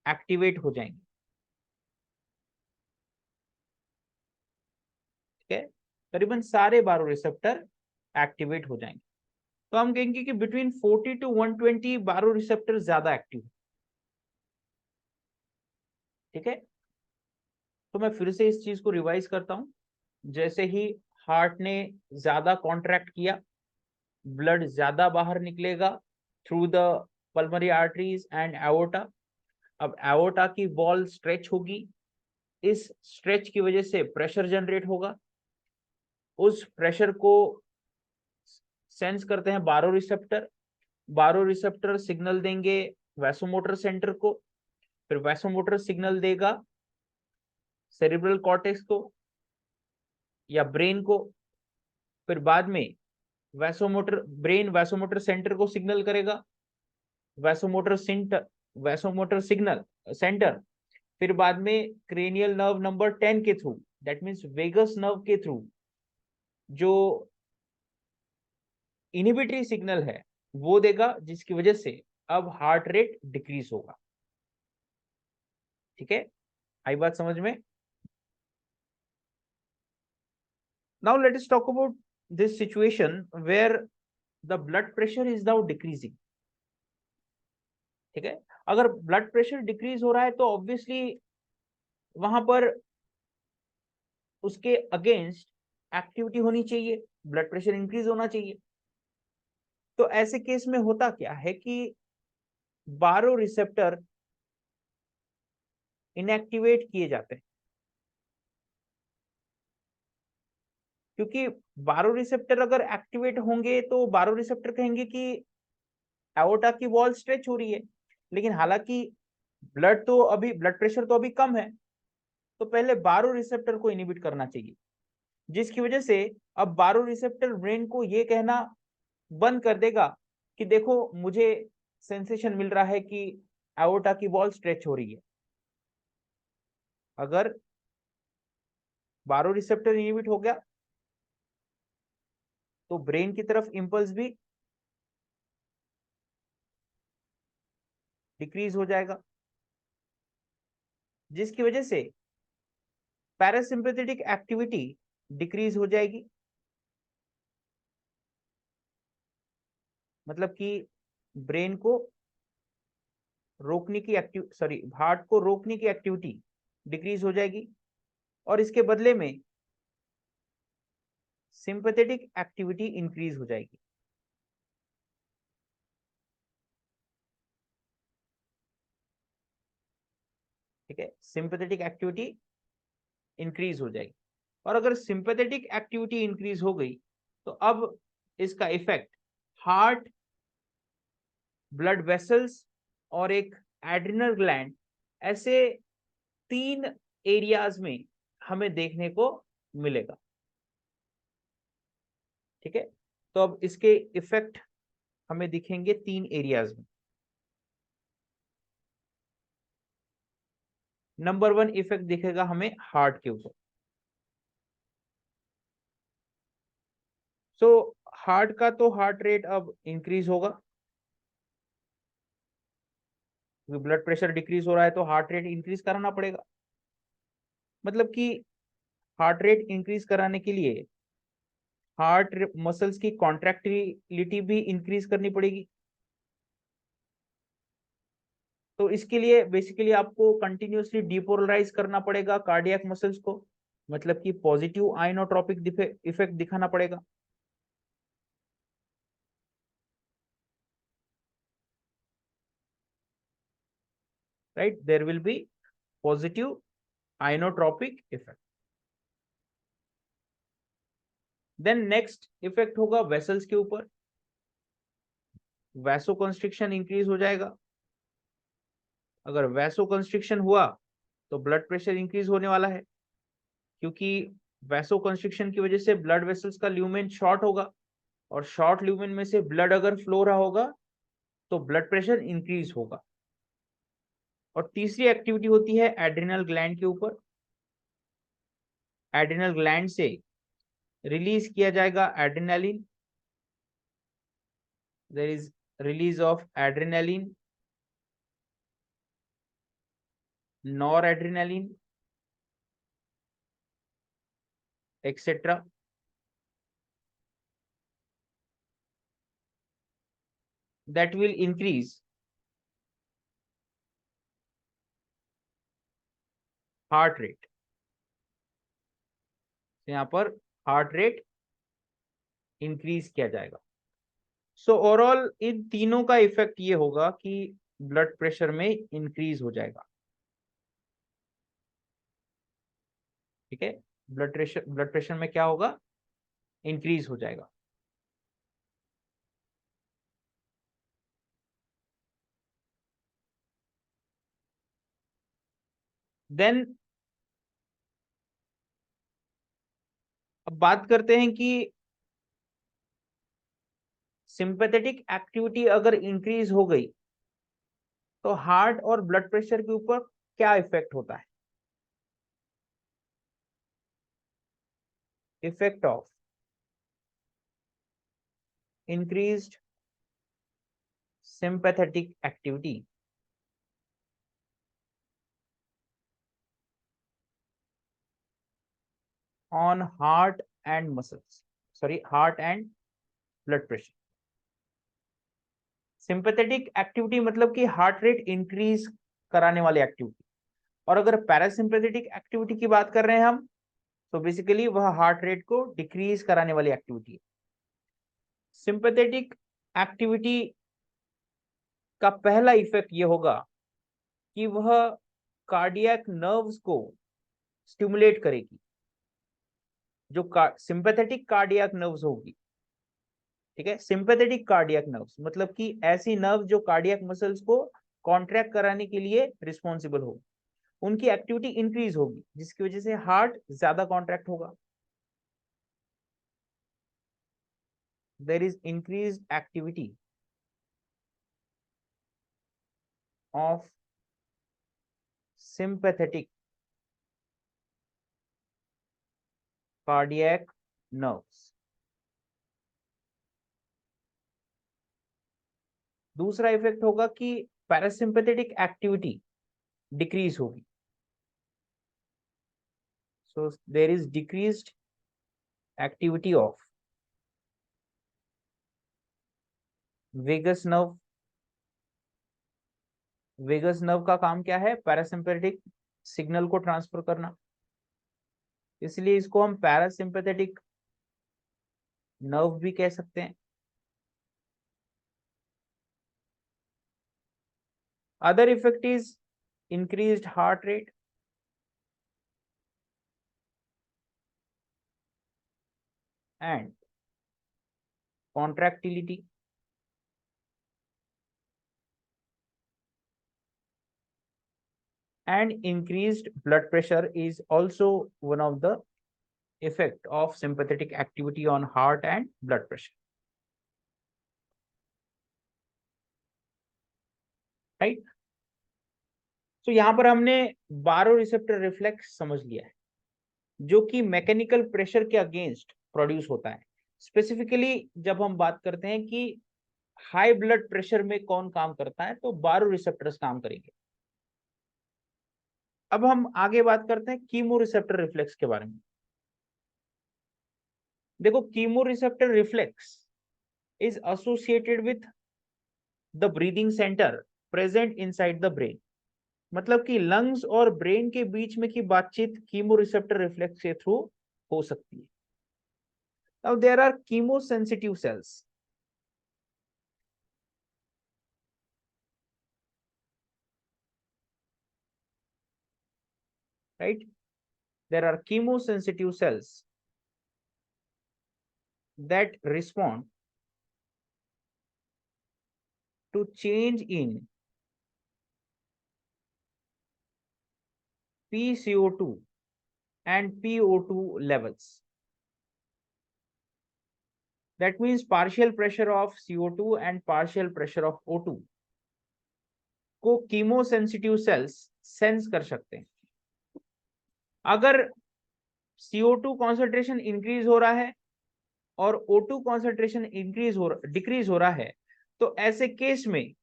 एक्टिवेट हो जाएंगे। ठीक है, करीबन सारे बारो रिसेप्टर एक्टिवेट हो जाएंगे। तो हम कहेंगे कि बिटवीन 40 टू 120 बारो रिसेप्टर ज्यादा एक्टिव। ठीक है, तो मैं फिर से इस चीज को रिवाइज करता हूं। जैसे ही हार्ट ने ज्यादा कॉन्ट्रैक्ट किया, ब्लड ज्यादा बाहर निकलेगा through the pulmonary arteries and aorta. अब एओर्टा की वॉल स्ट्रेच होगी, इस स्ट्रेच की वजह से प्रेशर जनरेट होगा, उस प्रेशर को सेंस करते हैं baroreceptor, baroreceptor signal देंगे वैसोमोटर सेंटर को, फिर वैसोमोटर सिग्नल देगा सेरिब्रल कॉर्टेक्स को या ब्रेन को, फिर बाद में ब्रेन वैसोमोटर सेंटर को सिग्नल करेगा, वैसोमोटर सिग्नल सेंटर फिर बाद में क्रेनियल नर्व नंबर 10 के through, that means vagus nerve के थ्रू जो इनहिबिटरी सिग्नल है वो देगा, जिसकी वजह से अब हार्ट रेट डिक्रीज होगा। ठीक है, आई बात समझ में? Now let us talk about this situation where the blood pressure is now decreasing. ठीक है, अगर ब्लड प्रेशर डिक्रीज हो रहा है तो ऑब्वियसली वहां पर उसके अगेंस्ट एक्टिविटी होनी चाहिए, ब्लड प्रेशर इंक्रीज होना चाहिए। तो ऐसे केस में होता क्या है कि बारो रिसेप्टर इनएक्टिवेट किए जाते हैं, क्योंकि बारो रिसेप्टर अगर एक्टिवेट होंगे तो बारो रिसेप्टर कहेंगे कि एओर्टा की वॉल स्ट्रेच हो रही है, लेकिन हालांकि ब्लड प्रेशर तो अभी कम है, तो पहले बारो रिसेप्टर को इनहिबिट करना चाहिए, जिसकी वजह से अब बारो रिसेप्टर ब्रेन को ये कहना बंद कर देगा कि देखो मुझे सेंसेशन मिल रहा है कि एओर्टा की वॉल स्ट्रेच हो रही है। अगर बारो रिसेप्टर इनहिबिट हो गया तो ब्रेन की तरफ इंपल्स भी डिक्रीज हो जाएगा, जिसकी वजह से पैरासिम्पैथेटिक एक्टिविटी डिक्रीज हो जाएगी, मतलब कि ब्रेन को रोकने की हार्ट को रोकने की एक्टिविटी डिक्रीज हो जाएगी, और इसके बदले में सिंपैथेटिक एक्टिविटी इंक्रीज हो जाएगी। ठीक है, सिंपैथेटिक एक्टिविटी इंक्रीज हो जाएगी। और अगर सिंपैथेटिक एक्टिविटी इंक्रीज हो गई तो अब इसका इफेक्ट हार्ट, ब्लड वेसल्स और एक एड्रिनल ग्लैंड, ऐसे 3 एरियाज में हमें देखने को मिलेगा। ठीक है, तो अब इसके इफेक्ट हमें दिखेंगे 3 एरियाज में। नंबर 1 इफेक्ट दिखेगा हमें हार्ट के ऊपर। सो हार्ट का तो हार्ट रेट अब इंक्रीज होगा, ब्लड प्रेशर डिक्रीज हो रहा है तो हार्ट रेट इंक्रीज कराना पड़ेगा। मतलब कि हार्ट रेट इंक्रीज कराने के लिए हार्ट मसल्स की कॉन्ट्रैक्टिलिटी भी इंक्रीज करनी पड़ेगी। तो इसके लिए बेसिकली आपको कंटिन्यूअसली डिपोलराइज करना पड़ेगा कार्डियक मसल्स को, मतलब कि पॉजिटिव आइनोट्रोपिक इफेक्ट दिखाना पड़ेगा। Right, there will be positive inotropic effect. Then next effect होगा वेसल्स के ऊपर, वैसोकंस्ट्रिक्शन इंक्रीज हो जाएगा। अगर वैसोकंस्ट्रिक्शन हुआ तो ब्लड प्रेशर इंक्रीज होने वाला है, क्योंकि वैसोकंस्ट्रिक्शन की वजह से ब्लड वेसल्स का ल्यूमेन शॉर्ट होगा, और शॉर्ट ल्यूमेन में से ब्लड अगर फ्लो रहा होगा तो ब्लड प्रेशर इंक्रीज होगा। और तीसरी एक्टिविटी होती है एड्रिनल ग्लैंड के ऊपर। एड्रिनल ग्लैंड से रिलीज किया जाएगा adrenaline, there is release of adrenaline, noradrenaline etcetera. That will increase heart rate. यहाँ पर हार्ट रेट इंक्रीज किया जाएगा। सो ओवरऑल इन तीनों का इफेक्ट ये होगा कि ब्लड प्रेशर में इंक्रीज हो जाएगा। ठीक है, ब्लड प्रेशर में क्या होगा, इंक्रीज हो जाएगा। देन अब बात करते हैं कि सिंपैथेटिक एक्टिविटी अगर इंक्रीज हो गई तो हार्ट और ब्लड प्रेशर के ऊपर क्या इफेक्ट होता है। Effect of increased sympathetic activity on heart and muscles, heart and blood pressure। Sympathetic activity मतलब कि हार्ट रेट इंक्रीज कराने वाली एक्टिविटी, और अगर पैरासिम्पैथेटिक एक्टिविटी की बात कर रहे हैं हम तो बेसिकली वह हार्ट रेट को डिक्रीज कराने वाली एक्टिविटी है। सिंपैथेटिक एक्टिविटी का पहला इफेक्ट ये होगा कि वह कार्डियक नर्व्स को स्टिमुलेट करेगी। जो सिंपैथेटिक कार्डियक नर्व्स होगी, ठीक है, सिंपैथेटिक कार्डियक नर्व्स मतलब कि ऐसी नर्व जो कार्डियक मसल्स को कॉन्ट्रैक्ट कराने के लिए रिस्पॉन्सिबल हो, उनकी एक्टिविटी इंक्रीज होगी, जिसकी वजह से हार्ट ज्यादा कॉन्ट्रैक्ट होगा। There is increase activity of sympathetic cardiac nerves। दूसरा इफेक्ट होगा कि पैरासिम्पैथेटिक एक्टिविटी डिक्रीज होगी। So there is decreased activity of vagus nerve, vagus nerve का काम क्या है? पैरासिम्पैथेटिक सिग्नल को ट्रांसफर करना, इसलिए इसको हम पैरासिम्पैथेटिक नर्व भी कह सकते हैं। Other effect is increased heart rate, and contractility, and increased blood pressure is also one of the effect of sympathetic activity on heart and blood pressure, right? तो यहां पर हमने बारो रिसेप्टर रिफ्लेक्स समझ लिया है, जो कि मैकेनिकल प्रेशर के अगेंस्ट प्रोड्यूस होता है। स्पेसिफिकली जब हम बात करते हैं कि हाई ब्लड प्रेशर में कौन काम करता है, तो बारो रिसेप्टर्स काम करेंगे। अब हम आगे बात करते हैं कीमो रिसेप्टर रिफ्लेक्स के बारे में। देखो, chemo receptor reflex is associated with the breathing centre present inside the brain. मतलब कि लंग्स और ब्रेन के बीच में की बातचीत कीमो रिसेप्टर रिफ्लेक्स के थ्रू हो सकती है। Now there are chemosensitive cells. Right, there are chemosensitive cells that respond to change in PCO2 and PO2 levels. That means partial pressure of CO2 and partial pressure of O2 को chemosensitive sales sense कर सकते हैं। अगर CO2 concentration increase हो रहा है और O2 concentration decrease हो रहा है, तो ऐसे केस में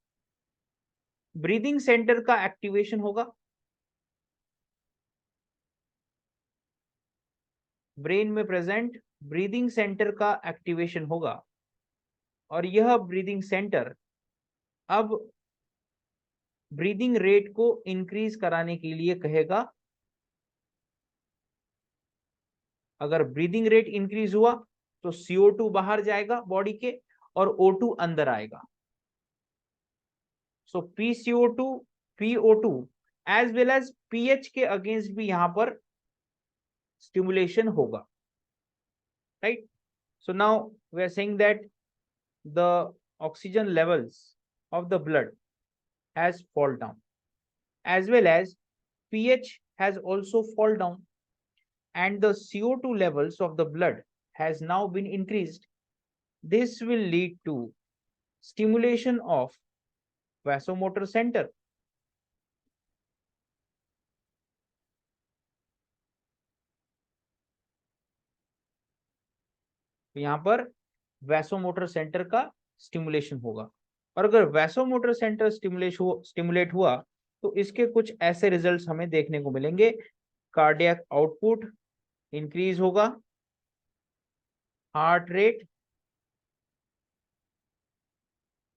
ब्रीदिंग सेंटर का एक्टिवेशन होगा, ब्रेन में प्रेजेंट ब्रीदिंग सेंटर का एक्टिवेशन होगा, और यह ब्रीदिंग सेंटर अब ब्रीदिंग रेट को इंक्रीज कराने के लिए कहेगा। अगर ब्रीदिंग रेट इंक्रीज हुआ तो CO2 बाहर जाएगा बॉडी के और O2 अंदर आएगा। So PCO2 PO2 as well as pH के अगेंस्ट भी यहां पर स्टिमुलेशन होगा, right? So now we are saying that the oxygen levels of the blood has fall down as well as pH has also fall down, and the CO2 levels of the blood has now been increased. This will lead to stimulation of vasomotor center. तो यहां पर vasomotor centre का stimulation होगा, और अगर vasomotor centre stimulate हुआ तो इसके कुछ ऐसे रिजल्ट्स हमें देखने को मिलेंगे। कार्डियक आउटपुट इंक्रीज होगा, हार्ट रेट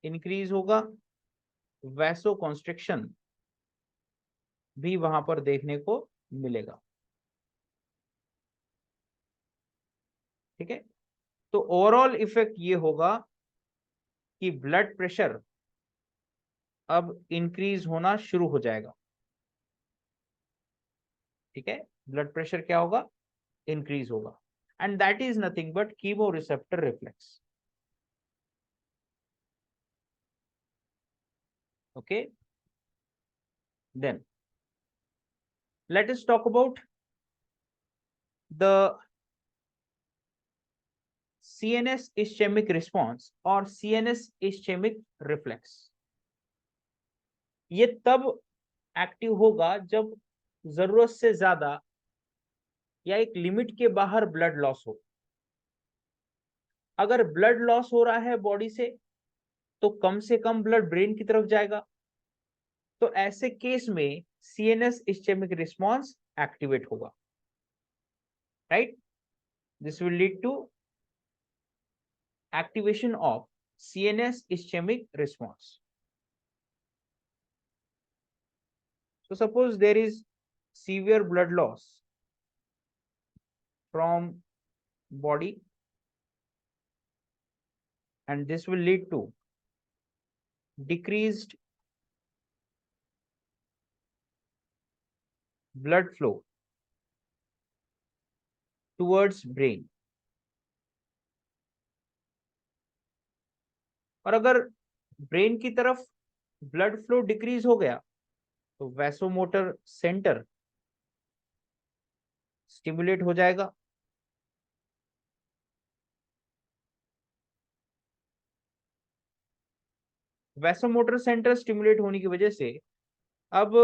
इंक्रीज होगा, वैसो कॉन्स्ट्रिक्शन भी वहां पर देखने को मिलेगा। ठीक है, तो ओवरऑल इफेक्ट ये होगा कि ब्लड प्रेशर अब इंक्रीज होना शुरू हो जाएगा। ठीक है, ब्लड प्रेशर क्या होगा? इंक्रीज होगा, and that is nothing but chemoreceptor reflex. Okay, then let us talk about the CNS ischemic response और CNS ischemic reflex। ये तब एक्टिव होगा जब जरूरत से ज्यादा या एक लिमिट के बाहर ब्लड लॉस हो। अगर ब्लड लॉस हो रहा है बॉडी से कम ब्लड ब्रेन की तरफ जाएगा, तो ऐसे केस में CNS ischemic response एक्टिवेट होगा, right? This will lead to activation of CNS ischemic response. So suppose there is severe blood loss from body, and this will lead to decreased blood flow towards brain. और अगर brain की तरफ blood flow decrease हो गया तो vasomotor centre stimulate हो जाएगा, vasomotor centre stimulate होने की वजह से अब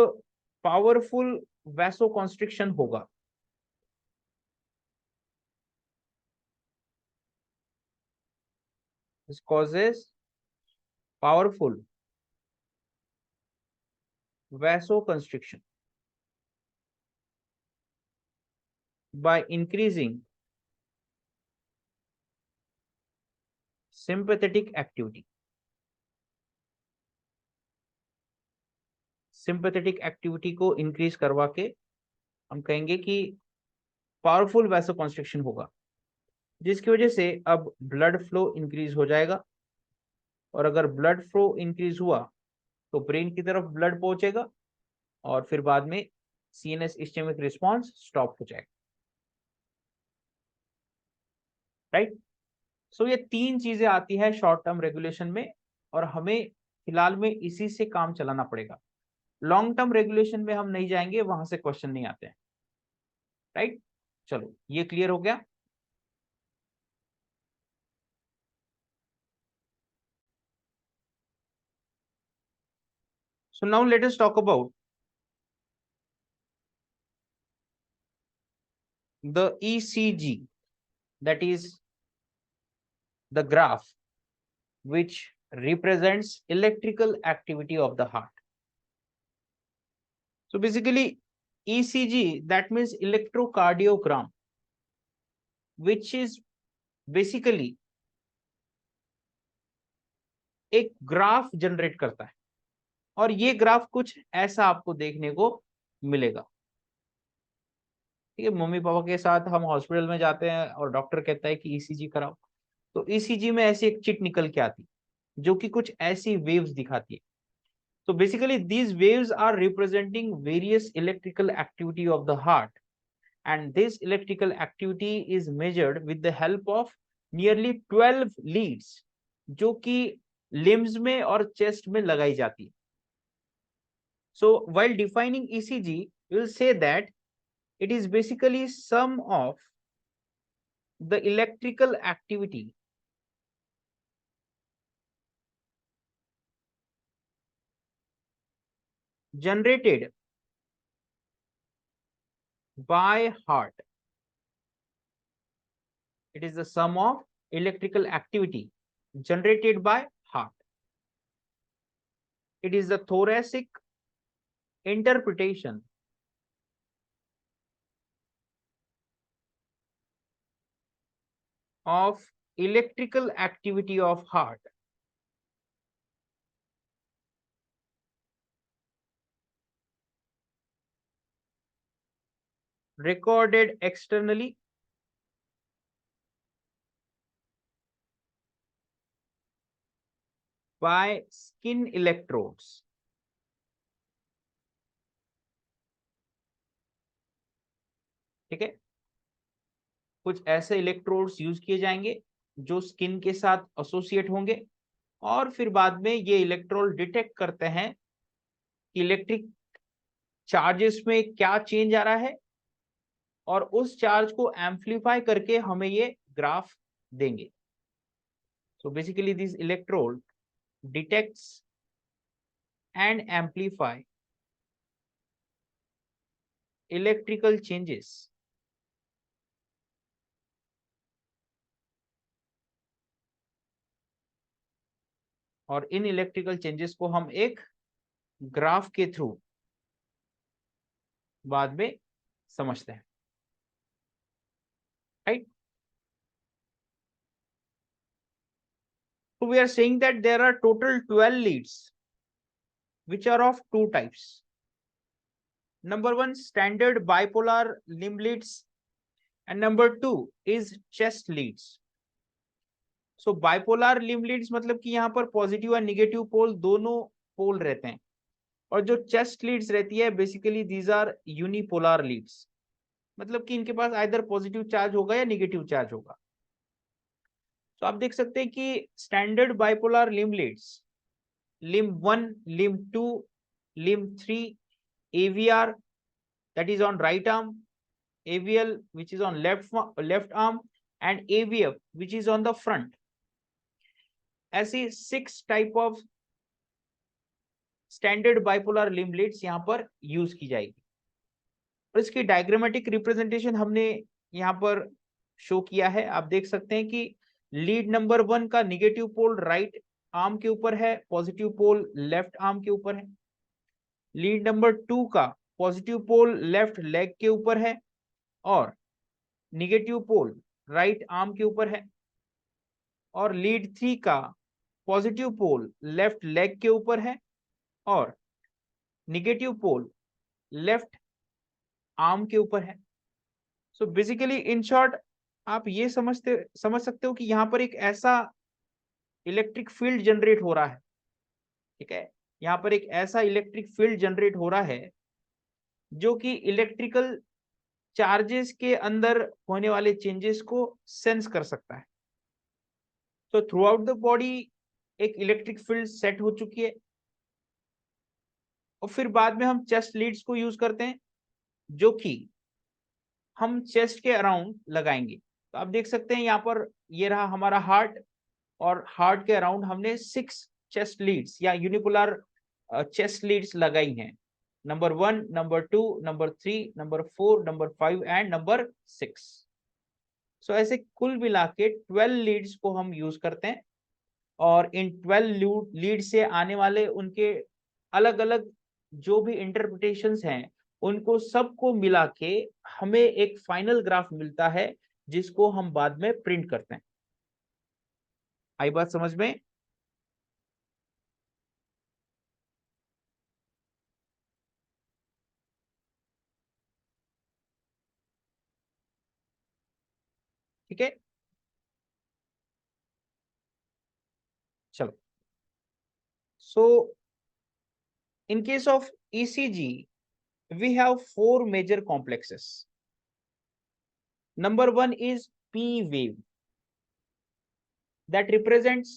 पावरफुल वैसो कॉन्स्ट्रिक्शन होगा। This causes powerful vaso constriction by increasing sympathetic activity. Sympathetic activity को इंक्रीज करवा के हम कहेंगे कि पावरफुल वैसोकॉन्स्ट्रिक्शन होगा, जिसकी वजह से अब ब्लड फ्लो इंक्रीज हो जाएगा। और अगर ब्लड फ्लो इंक्रीज हुआ तो ब्रेन की तरफ ब्लड पहुंचेगा और फिर बाद में सीएनएस इस्चेमिक रिस्पांस स्टॉप हो जाएगा। राइट। सो ये तीन चीजें आती है शॉर्ट टर्म रेगुलेशन में, और हमें फिलहाल में इसी से काम चलाना पड़ेगा। लॉन्ग टर्म रेगुलेशन में हम नहीं जाएंगे, वहां से क्वेश्चन नहीं आते हैं। राइट, चलो ये क्लियर हो गया। So now let us talk about the ECG, that is the graph which represents electrical activity of the heart. So basically ECG, that means electrocardiogram, which is basically एक graph generate करता है, और ये graph कुछ ऐसा आपको देखने को मिलेगा। ठीक है, मम्मी पापा के साथ हम हॉस्पिटल में जाते हैं और डॉक्टर कहता है कि ईसीजी कराओ, तो ईसीजी में ऐसी एक चिट निकल के आती जो कि कुछ ऐसी वेव्स दिखाती है। So basically these waves are representing various electrical activity of the heart, and this electrical activity is measured with the help of nearly 12 leads जो कि limbs में और chest में लगाई जाती है। So while defining ECG, we will say that it is basically sum of the electrical activity generated by heart. It is the sum of electrical activity generated by heart. It is the thoracic interpretation of electrical activity of heart recorded externally by skin electrodes. ठीक है, कुछ ऐसे electrodes use किए जाएंगे जो skin के साथ associate होंगे, और फिर बाद में ये इलेक्ट्रोड डिटेक्ट करते हैं कि इलेक्ट्रिक चार्जेस में क्या चेंज आ रहा है, और उस चार्ज को एम्पलीफाई करके हमें ये ग्राफ देंगे। सो basically this electrode detects and amplify electrical changes और इन इलेक्ट्रिकल चेंजेस को हम एक ग्राफ के थ्रू बाद में समझते हैं। Right, so we are saying that there are total 12 leads which are of two types. Number one, standard bipolar limb leads, and number two is chest leads. So bipolar limb leads मतलब कि यहाँ पर positive और negative पोल दोनों पोल रहते हैं, और जो चेस्ट लीड्स रहती है basically these are unipolar leads, मतलब कि इनके पास आइदर पॉजिटिव चार्ज होगा या निगेटिव चार्ज होगा। तो आप देख सकते हैं कि standard bipolar limb leads, limb 1, limb 2, limb 3, AVR that is on right arm, AVL which is on left arm, and AVF which is on the front. ऐसी 6 type of standard bipolar limb leads यहाँ पर use की जाएगी, और इसकी diagrammatic representation हमने यहाँ पर शो किया है। आप देख सकते हैं कि लीड नंबर 1 का निगेटिव पोल राइट आर्म के ऊपर है, पॉजिटिव पोल लेफ्ट आर्म के ऊपर है। लीड नंबर 2 का पॉजिटिव पोल लेफ्ट लेग के ऊपर है और निगेटिव पोल राइट आर्म के ऊपर है। और लीड 3 का पॉजिटिव पोल लेफ्ट लेग के ऊपर है और निगेटिव पोल लेफ्ट आर्म के ऊपर है। सो बेसिकली इन शॉर्ट आप ये समझ सकते हो कि यहाँ पर एक ऐसा इलेक्ट्रिक फील्ड जनरेट हो रहा है, ठीक है, यहाँ पर एक ऐसा इलेक्ट्रिक फील्ड जनरेट हो रहा है जो कि इलेक्ट्रिकल चार्जेस के अंदर होने वाले चेंजेस को सेंस कर सकता है। तो थ्रू आउट द बॉडी एक इलेक्ट्रिक फील्ड सेट हो चुकी है, और फिर बाद में हम चेस्ट लीड्स को यूज करते हैं जो कि हम चेस्ट के अराउंड लगाएंगे। तो आप देख सकते हैं यहाँ पर ये रहा हमारा हार्ट, और हार्ट के अराउंड हमने 6 चेस्ट लीड्स या यूनिपोलर चेस्ट लीड्स लगाई हैं, number 1, number 2, number 3, number 4, number 5 and number 6। सो ऐसे कुल मिला के 12 लीड्स को हम यूज करते हैं, और इन 12 लीड से आने वाले उनके अलग अलग जो भी इंटरप्रिटेशंस हैं उनको सबको मिला के हमें एक फाइनल ग्राफ मिलता है जिसको हम बाद में प्रिंट करते हैं। आई बात समझ में? ठीक है, चलो। So in case of ECG we have 4 major complexes. Number 1 is P wave that represents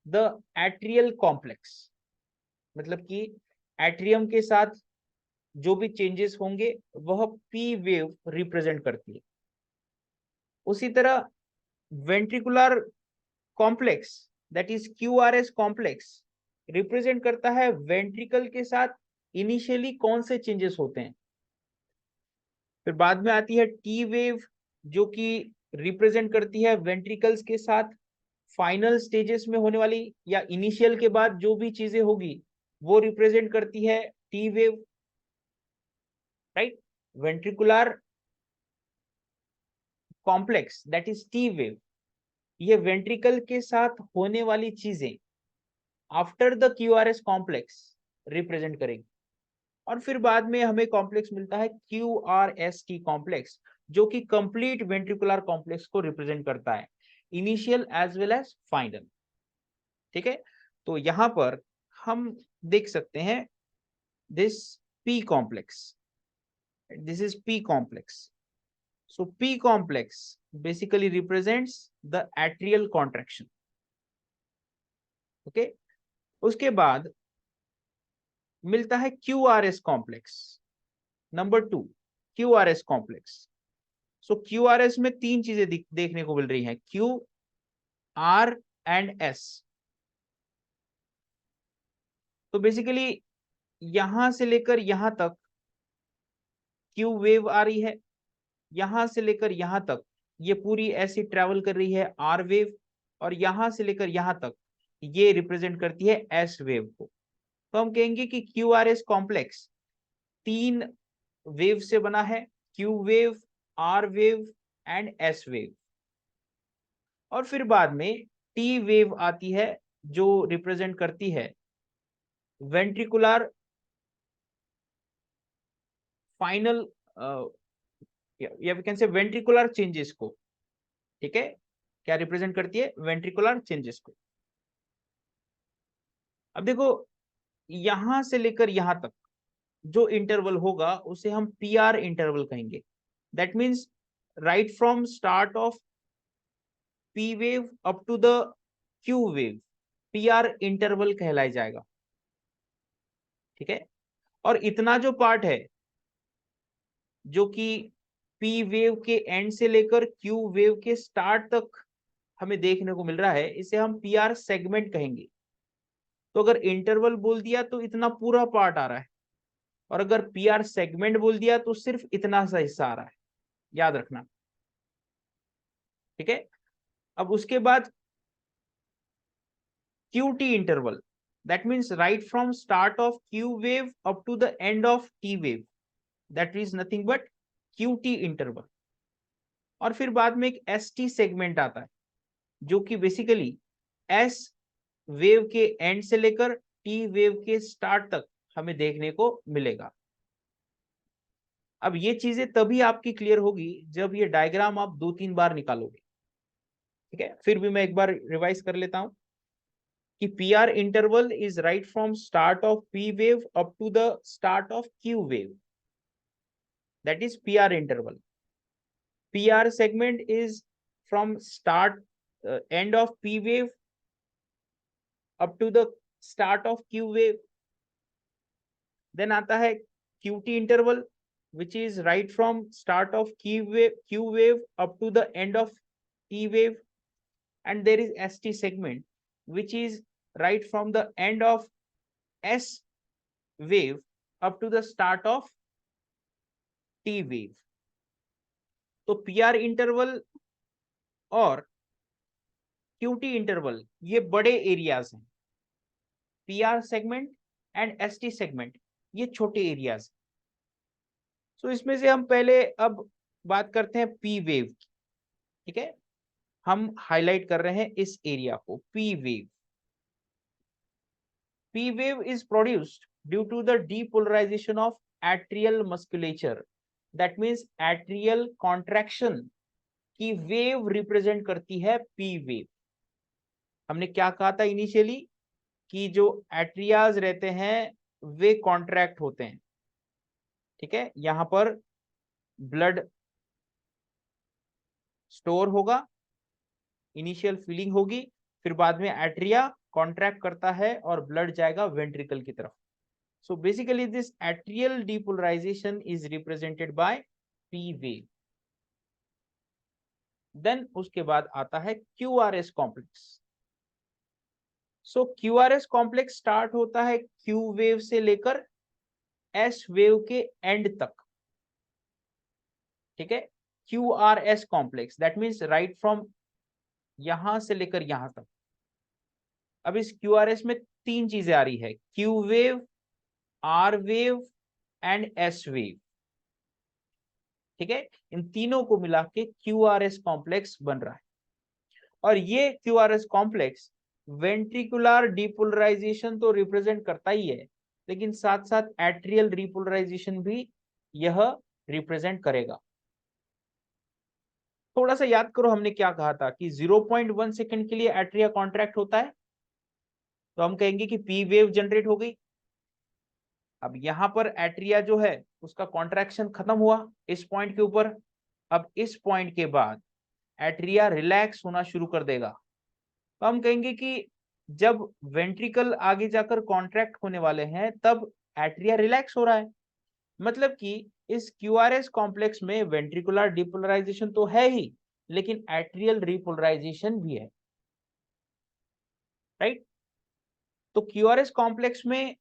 the atrial complex, मतलब कि एट्रियम के साथ जो भी चेंजेस होंगे वह P वेव रिप्रेजेंट करती है। उसी तरह ventricular complex that is QRS complex represent करता है वेंट्रिकल के साथ इनिशियली कौन से चेंजेस होते हैं। फिर बाद में आती है टी वेव जो कि रिप्रेजेंट करती है वेंट्रिकल्स के साथ फाइनल स्टेजेस में होने वाली या इनिशियल के बाद जो भी चीजें होगी वो रिप्रेजेंट करती है T wave, right. Ventricular complex that is T wave, ये वेंट्रिकल के साथ होने वाली चीजें after the QRS complex represent करेगी। और फिर बाद में हमें कॉम्प्लेक्स मिलता है QRST कॉम्प्लेक्स जो कि कंप्लीट वेंट्रिकुलर कॉम्प्लेक्स को रिप्रेजेंट करता है, initial as well as final. ठीक है, तो यहां पर हम देख सकते हैं this P complex, this is P complex. So P complex basically represents the atrial contraction. Okay, उसके बाद मिलता है QRS complex, number 2 QRS complex. So QRS में 3 चीजें देखने को मिल रही हैं, Q, R एंड S। तो बेसिकली यहां से लेकर यहां तक Q वेव आ रही है, यहां से लेकर यहां तक ये पूरी ऐसी ट्रेवल कर रही है R वेव, और यहां से लेकर यहां तक ये रिप्रेजेंट करती है S वेव को। तो हम कहेंगे कि QRS कॉम्प्लेक्स 3 वेव से बना है, Q wave, R wave and S wave. और फिर बाद में T वेव आती है जो रिप्रेजेंट करती है वेंट्रिकुलर फाइनल या we can say ventricular changes को, ठीक है, क्या रिप्रेजेंट करती है, वेंट्रिकुलर चेंजेस को। अब देखो यहां से लेकर यहां तक जो इंटरवल होगा उसे हम पीआर इंटरवल कहेंगे। That means right from start of P wave up to the Q wave PR interval कहलाया जाएगा, ठीक है। और इतना जो पार्ट है जो कि पी वेव के एंड से लेकर क्यू वेव के स्टार्ट तक हमें देखने को मिल रहा है, इसे हम पीआर सेगमेंट कहेंगे। तो अगर इंटरवल बोल दिया तो इतना पूरा पार्ट आ रहा है, और अगर पीआर सेगमेंट बोल दिया तो सिर्फ इतना सा हिस्सा आ रहा है, याद रखना, ठीक है। अब उसके बाद QT interval, that means right from start of Q wave up to the end of T wave, that is nothing but QT interval। और फिर बाद में एक ST सेगमेंट आता है जो कि बेसिकली S वेव के एंड से लेकर T वेव के स्टार्ट तक हमें देखने को मिलेगा। अब ये चीजें तभी आपकी क्लियर होगी जब ये डायग्राम आप 2-3 बार निकालोगे, ठीक है। फिर भी मैं एक बार रिवाइज कर लेता हूं कि PR interval is right from start of P wave up to the start of Q wave, that is PR interval। PR segment is from start end of P wave up to the start of Q wave। then आता है QT interval which is right from start of Q wave up to the end of T wave। and there is ST segment which is right from the end of S wave up to the start of T wave। तो PR interval और QT interval ये बड़े areas हैं, PR segment and ST segment ये छोटे areas. सो इसमें से हम पहले अब बात करते हैं P वेव, ठीक है। हम हाईलाइट कर रहे हैं इस एरिया को, P wave. P wave is produced due to the depolarization of atrial musculature, that means atrial contraction की वेव रिप्रेजेंट करती है P वेव। हमने क्या कहा था इनिशियली कि जो एट्रियाज रहते हैं वे कॉन्ट्रैक्ट होते हैं, ठीक है। यहां पर ब्लड स्टोर होगा, इनिशियल फीलिंग होगी, फिर बाद में एट्रिया कॉन्ट्रैक्ट करता है और ब्लड जाएगा वेंट्रिकल की तरफ। So basically this atrial depolarization is represented by P wave. Then उसके बाद आता है QRS complex. So QRS complex start होता है Q वेव से लेकर S वेव के एंड तक, ठीक है। QRS complex that means right from यहां से लेकर यहां तक। अब इस QRS में 3 चीजें आ रही है, Q wave, R wave and S wave, ठीक है। इन तीनों को मिला के QRS कॉम्प्लेक्स बन रहा है। और ये QRS कॉम्प्लेक्स वेंट्रिकुलर डिपोलराइजेशन तो रिप्रेजेंट करता ही है, लेकिन साथ साथ एट्रियल रिपोलराइजेशन भी यह रिप्रेजेंट करेगा। थोड़ा सा याद करो हमने क्या कहा था कि 0.1 सेकंड के लिए एट्रिया कॉन्ट्रैक्ट होता है, तो हम कहेंगे कि पी वेव जनरेट हो गई। अब यहां पर एट्रिया जो है उसका कॉन्ट्रैक्शन खत्म हुआ इस पॉइंट के ऊपर। अब इस पॉइंट के बाद एट्रिया रिलैक्स होना शुरू कर देगा, तो हम कहेंगे कि जब वेंट्रिकल आगे जाकर कॉन्ट्रैक्ट होने वाले हैं तब एट्रिया रिलैक्स हो रहा है। मतलब कि इस QRS कॉम्प्लेक्स में वेंट्रिकुलर डिपोलराइजेशन तो है ही, लेकिन एट्रियल रिपोलराइजेशन भी है, राइट। तो QRS कॉम्प्लेक्स में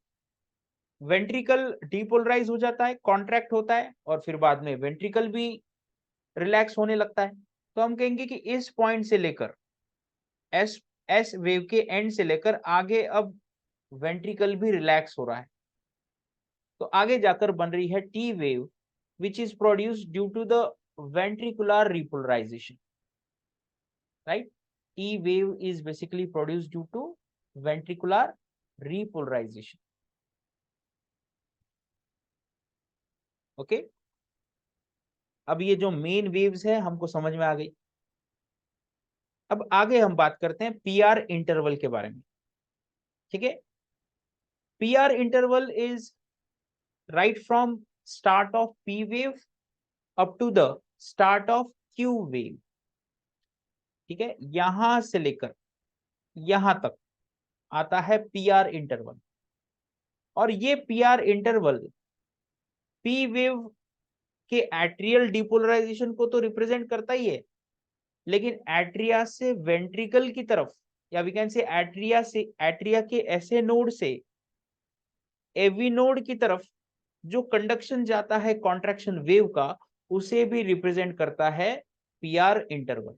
वेंट्रिकल डिपोलराइज हो जाता है, कॉन्ट्रैक्ट होता है, और फिर बाद में वेंट्रिकल भी रिलैक्स होने लगता है। तो हम कहेंगे कि इस पॉइंट से लेकर एस वेव के एंड से लेकर आगे अब वेंट्रिकल भी रिलैक्स हो रहा है। तो आगे जाकर बन रही है T wave which is produced due to the ventricular repolarization, right. T wave is basically produced due to ventricular repolarization, okay, अब ये जो मेन वेव्स है हमको समझ में आ गई। अब आगे हम बात करते हैं पीआर इंटरवल के बारे में। ठीक है, PR interval is right from start of P wave up to the start of Q wave. ठीक है, यहां से लेकर यहां तक आता है पीआर इंटरवल। और ये पीआर इंटरवल पी वेव के एट्रियल डिपोलराइजेशन को तो रिप्रेजेंट करता ही है, लेकिन एट्रिया से वेंट्रिकल की तरफ, या वी कैन से एट्रिया के ऐसे नोड से एवी नोड की तरफ जो कंडक्शन जाता है कॉन्ट्रैक्शन वेव का, उसे भी रिप्रेजेंट करता है पीआर इंटरवल।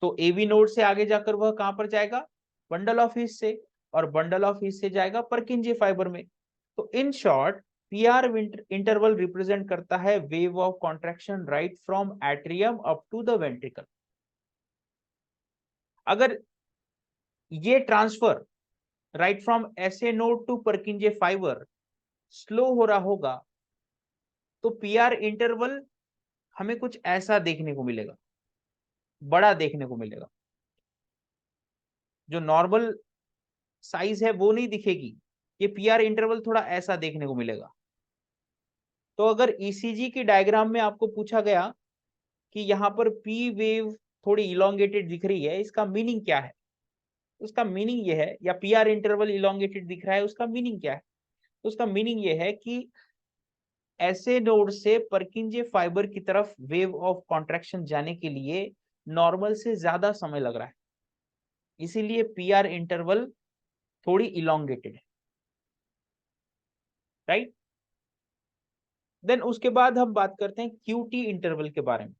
तो एवी नोड से आगे जाकर वह कहां पर जाएगा, बंडल ऑफ हीट से, और बंडल ऑफ हीट से जाएगा परकिंजे फाइबर में। तो in short PR interval represent करता है wave of contraction right from atrium up to the ventricle. अगर ये transfer right from SA node to Purkinje fibre slow हो रहा होगा, तो पीआर इंटरवल हमें कुछ ऐसा देखने को मिलेगा, बड़ा देखने को मिलेगा। जो नॉर्मल साइज है वो नहीं दिखेगी, ये पीआर इंटरवल थोड़ा ऐसा देखने को मिलेगा। तो अगर ईसीजी की डायग्राम में आपको पूछा गया कि यहाँ पर पी वेव थोड़ी इलोंगेटेड दिख रही है, इसका मीनिंग क्या है, उसका मीनिंग ये है, या पीआर इंटरवल इलोंगेटेड दिख रहा है, उसका मीनिंग क्या है, उसका मीनिंग ये है कि ऐसे नोड से परकिंजे फाइबर की तरफ वेव ऑफ कॉन्ट्रैक्शन जाने के लिए नॉर्मल से ज्यादा समय लग रहा है, इसीलिए पीआर इंटरवल थोड़ी इलोंगेटेड है, राइट। देन उसके बाद हम बात करते हैं क्यूटी इंटरवल के बारे में।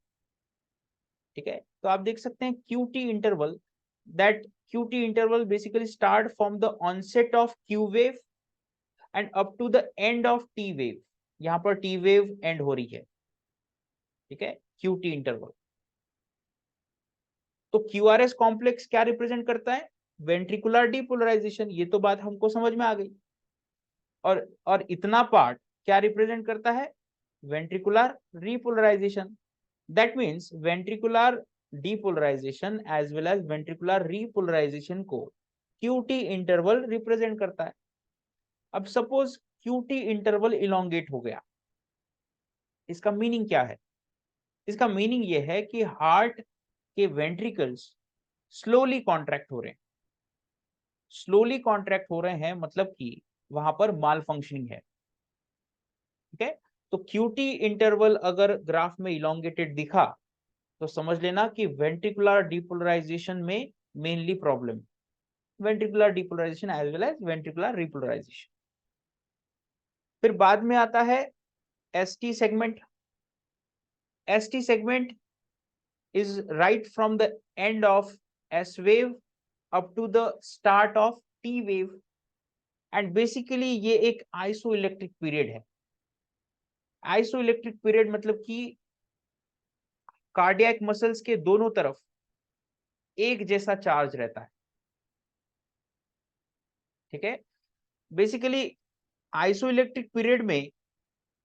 ठीक है, तो आप देख सकते हैं QT interval, that QT interval basically start from the onset of Q wave and up to the end of T wave. यहां पर टी वेव एंड हो रही है। ठीक है, क्यूटी इंटरवल। तो क्यूआरएस कॉम्प्लेक्स क्या रिप्रेजेंट करता है, वेंट्रिकुलर डीपोलराइजेशन, ये तो बात हमको समझ में आ गई। और इतना पार्ट क्या रिप्रेजेंट करता है, ventricular repolarization. That means ventricular depolarization as well as ventricular repolarization को क्यूटी इंटरवल रिप्रेजेंट करता है। अब सपोज क्यूटी इंटरवल इलोंगेट हो गया, इसका मीनिंग क्या है, इसका मीनिंग ये है कि हार्ट के वेंट्रिकल्स स्लोली कॉन्ट्रैक्ट हो रहे हैं। स्लोली कॉन्ट्रैक्ट हो रहे हैं मतलब कि वहां पर माल फंक्शनिंग है। ठीक है, तो क्यूटी इंटरवल अगर ग्राफ में इलोंगेटेड दिखा तो समझ लेना कि वेंट्रिकुलर डीपोलराइजेशन में mainly problem, ventricular depolarization as well as ventricular repolarization. फिर बाद में आता है ST segment. ST segment is right from the end of S wave up to the start of T wave, and basically ये एक isoelectric period है। Isoelectric period मतलब कि कार्डियक मसल्स के दोनों तरफ एक जैसा चार्ज रहता है। ठीक है, बेसिकली आइसोइलेक्ट्रिक पीरियड में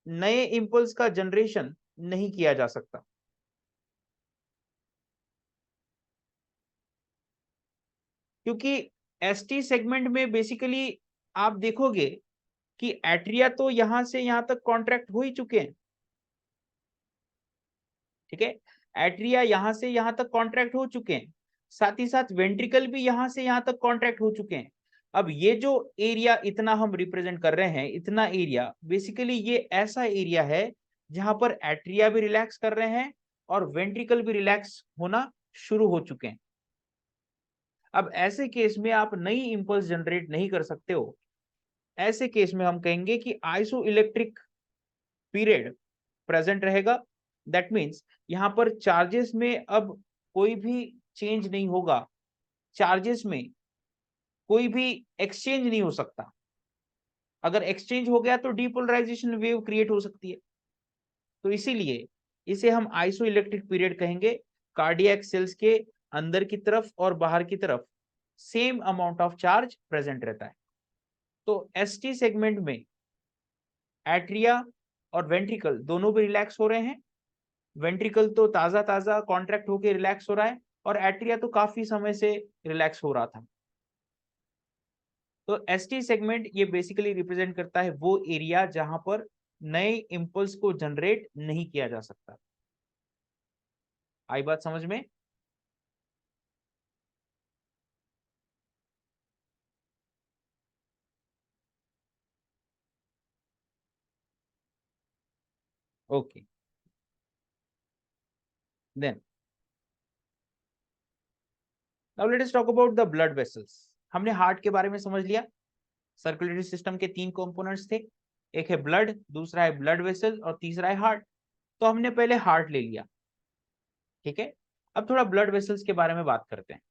नए इंपल्स का जनरेशन नहीं किया जा सकता, क्योंकि एसटी सेगमेंट में बेसिकली आप देखोगे कि एट्रिया तो यहां से यहां तक कॉन्ट्रैक्ट हो ही चुके हैं। ठीक है, एट्रिया यहां से यहां तक कॉन्ट्रैक्ट हो चुके हैं, साथ ही साथ वेंट्रिकल भी यहां से यहां तक कॉन्ट्रैक्ट हो चुके हैं। अब ये जो एरिया इतना हम रिप्रेजेंट कर रहे हैं, इतना एरिया बेसिकली ये ऐसा एरिया है जहां पर एट्रिया भी रिलैक्स कर रहे हैं और वेंट्रिकल भी रिलैक्स होना शुरू हो चुके हैं। अब ऐसे केस में आप नई इंपल्स जनरेट नहीं कर सकते हो। ऐसे केस में हम कहेंगे कि आइसो इलेक्ट्रिक पीरियड प्रेजेंट रहेगा। दैट मीन्स यहां पर चार्जेस में अब कोई भी चेंज नहीं होगा, चार्जेस में कोई भी एक्सचेंज नहीं हो सकता। अगर एक्सचेंज हो गया तो डीपोलराइजेशन वेव क्रिएट हो सकती है। तो इसीलिए इसे हम आइसो इलेक्ट्रिक पीरियड कहेंगे। कार्डियक सेल्स के अंदर की तरफ और बाहर की तरफ same amount of charge present रहता है। तो एसटी सेगमेंट में एट्रिया और वेंट्रिकल दोनों भी रिलैक्स हो रहे हैं। वेंट्रिकल तो ताजा ताजा कॉन्ट्रैक्ट होकर रिलैक्स हो रहा है, और एट्रिया तो काफी समय से रिलैक्स हो रहा था। तो एसटी सेगमेंट ये बेसिकली रिप्रेजेंट करता है वो एरिया जहां पर नए इंपल्स को जनरेट नहीं किया जा सकता। आई बात समझ में? Okay, then now let us talk about the blood vessels. हमने हार्ट के बारे में समझ लिया। सर्कुलेटरी सिस्टम के तीन कंपोनेंट्स थे, एक है ब्लड, दूसरा है ब्लड वेसल, और तीसरा है हार्ट। तो हमने पहले हार्ट ले लिया, ठीक है। अब थोड़ा ब्लड वेसल्स के बारे में बात करते हैं।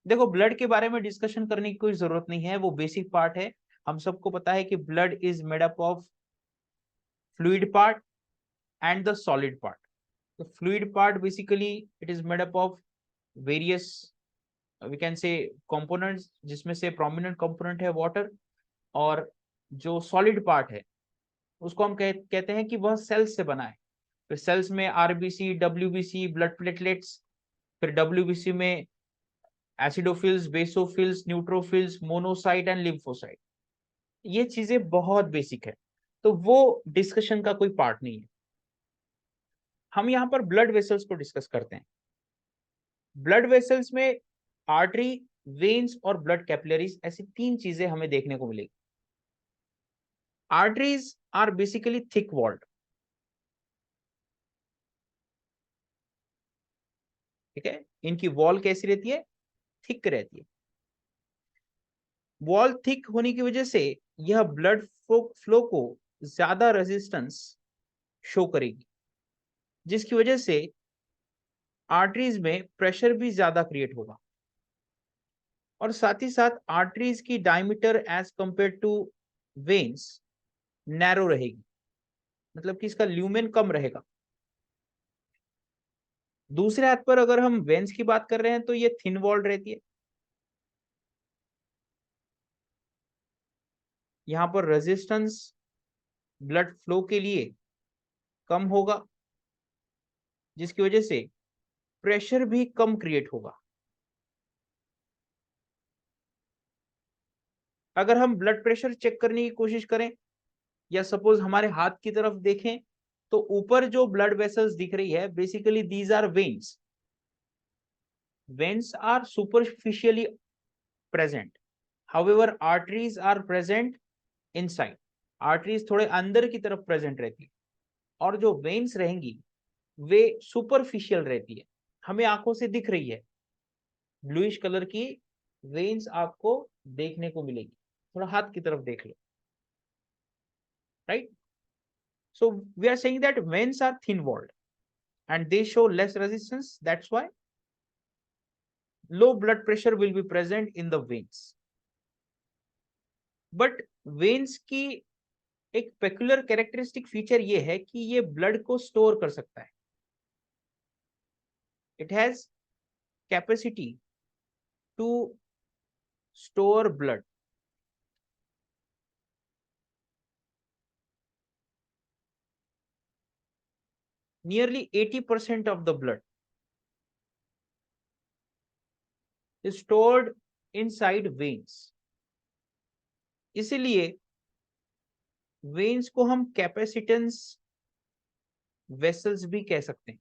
देखो, ब्लड के बारे में डिस्कशन करने की कोई जरूरत नहीं है, वो बेसिक पार्ट है। हम सबको पता है कि blood is made up of fluid part and the solid part. The fluid part basically it is made up of various we can say components, जिसमें से prominent component है water, और जो solid part है उसको हम कहते हैं कि वह सेल्स से बना है। फिर सेल्स में आरबीसी, डब्ल्यूबीसी, ब्लड प्लेटलेट्स, फिर डब्ल्यूबीसी में acidophils, basophils, neutrophils, monocyte and lymphocyte. ये चीजें बहुत बेसिक है, तो वो डिस्कशन का कोई पार्ट नहीं है। हम यहाँ पर ब्लड वेसल्स को डिस्कस करते हैं। ब्लड वेसल्स में आर्टरी, वेन्स और ब्लड कैपिलरीज, ऐसी तीन चीजें हमें देखने को मिलेगी। Arteries are basically thick walled, ठीक है। इनकी वॉल कैसी रहती है? थिक रहती है। वॉल थिक होने की वजह से यह ब्लड फ्लो को ज्यादा रेजिस्टेंस शो करेगी, जिसकी वजह से आर्टरीज में प्रेशर भी ज्यादा क्रिएट होगा। और साथ ही साथ आर्टरीज की diameter as compare to veins narrow रहेगी, मतलब कि इसका ल्यूमेन कम रहेगा। दूसरे हाथ पर अगर हम वेन्स की बात कर रहे हैं तो ये थिन वॉल्ड रहती है। यहां पर रेजिस्टेंस ब्लड फ्लो के लिए कम होगा, जिसकी वजह से प्रेशर भी कम क्रिएट होगा। अगर हम ब्लड प्रेशर चेक करने की कोशिश करें, या सपोज हमारे हाथ की तरफ देखें, तो ऊपर जो ब्लड वेसल्स दिख रही है basically these are veins. Veins are superficially present, however arteries are present inside. Arteries थोड़े अंदर की तरफ प्रेजेंट रहती है, और जो वेन्स रहेंगी वे सुपरफिशियल रहती है, हमें आंखों से दिख रही है। ब्लूइश कलर की वेन्स आपको देखने को मिलेगी। थोड़ा हाथ की तरफ देख लो, right. So we are saying that veins are thin walled and they show less resistance. That's why low blood pressure will be present in the veins. But veins की एक पेक्युलर कैरेक्टरिस्टिक फीचर ये है कि ये blood को store कर सकता है। It has capacity to store blood. Nearly 80% of the blood is stored inside veins. इसीलिए वेन्स को हम कैपेसिटेंस वेसल्स भी कह सकते हैं।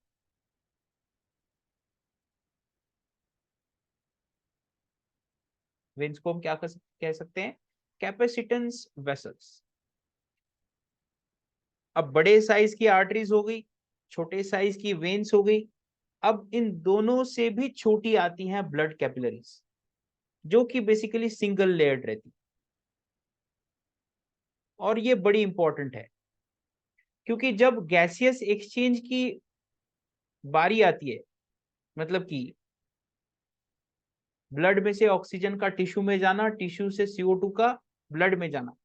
वेन्स को हम क्या कह सकते हैं? Capacitance vessels. अब बड़े साइज की आर्टरीज हो गई, छोटे साइज की वेन्स हो गई। अब इन दोनों से भी छोटी आती हैं ब्लड कैपिलरीज, जो कि बेसिकली सिंगल लेयर्ड रहती, और ये बड़ी इंपॉर्टेंट है, क्योंकि जब गैसियस एक्सचेंज की बारी आती है, मतलब कि ब्लड में से ऑक्सीजन का टिश्यू में जाना, टिश्यू से CO2 का ब्लड में जाना,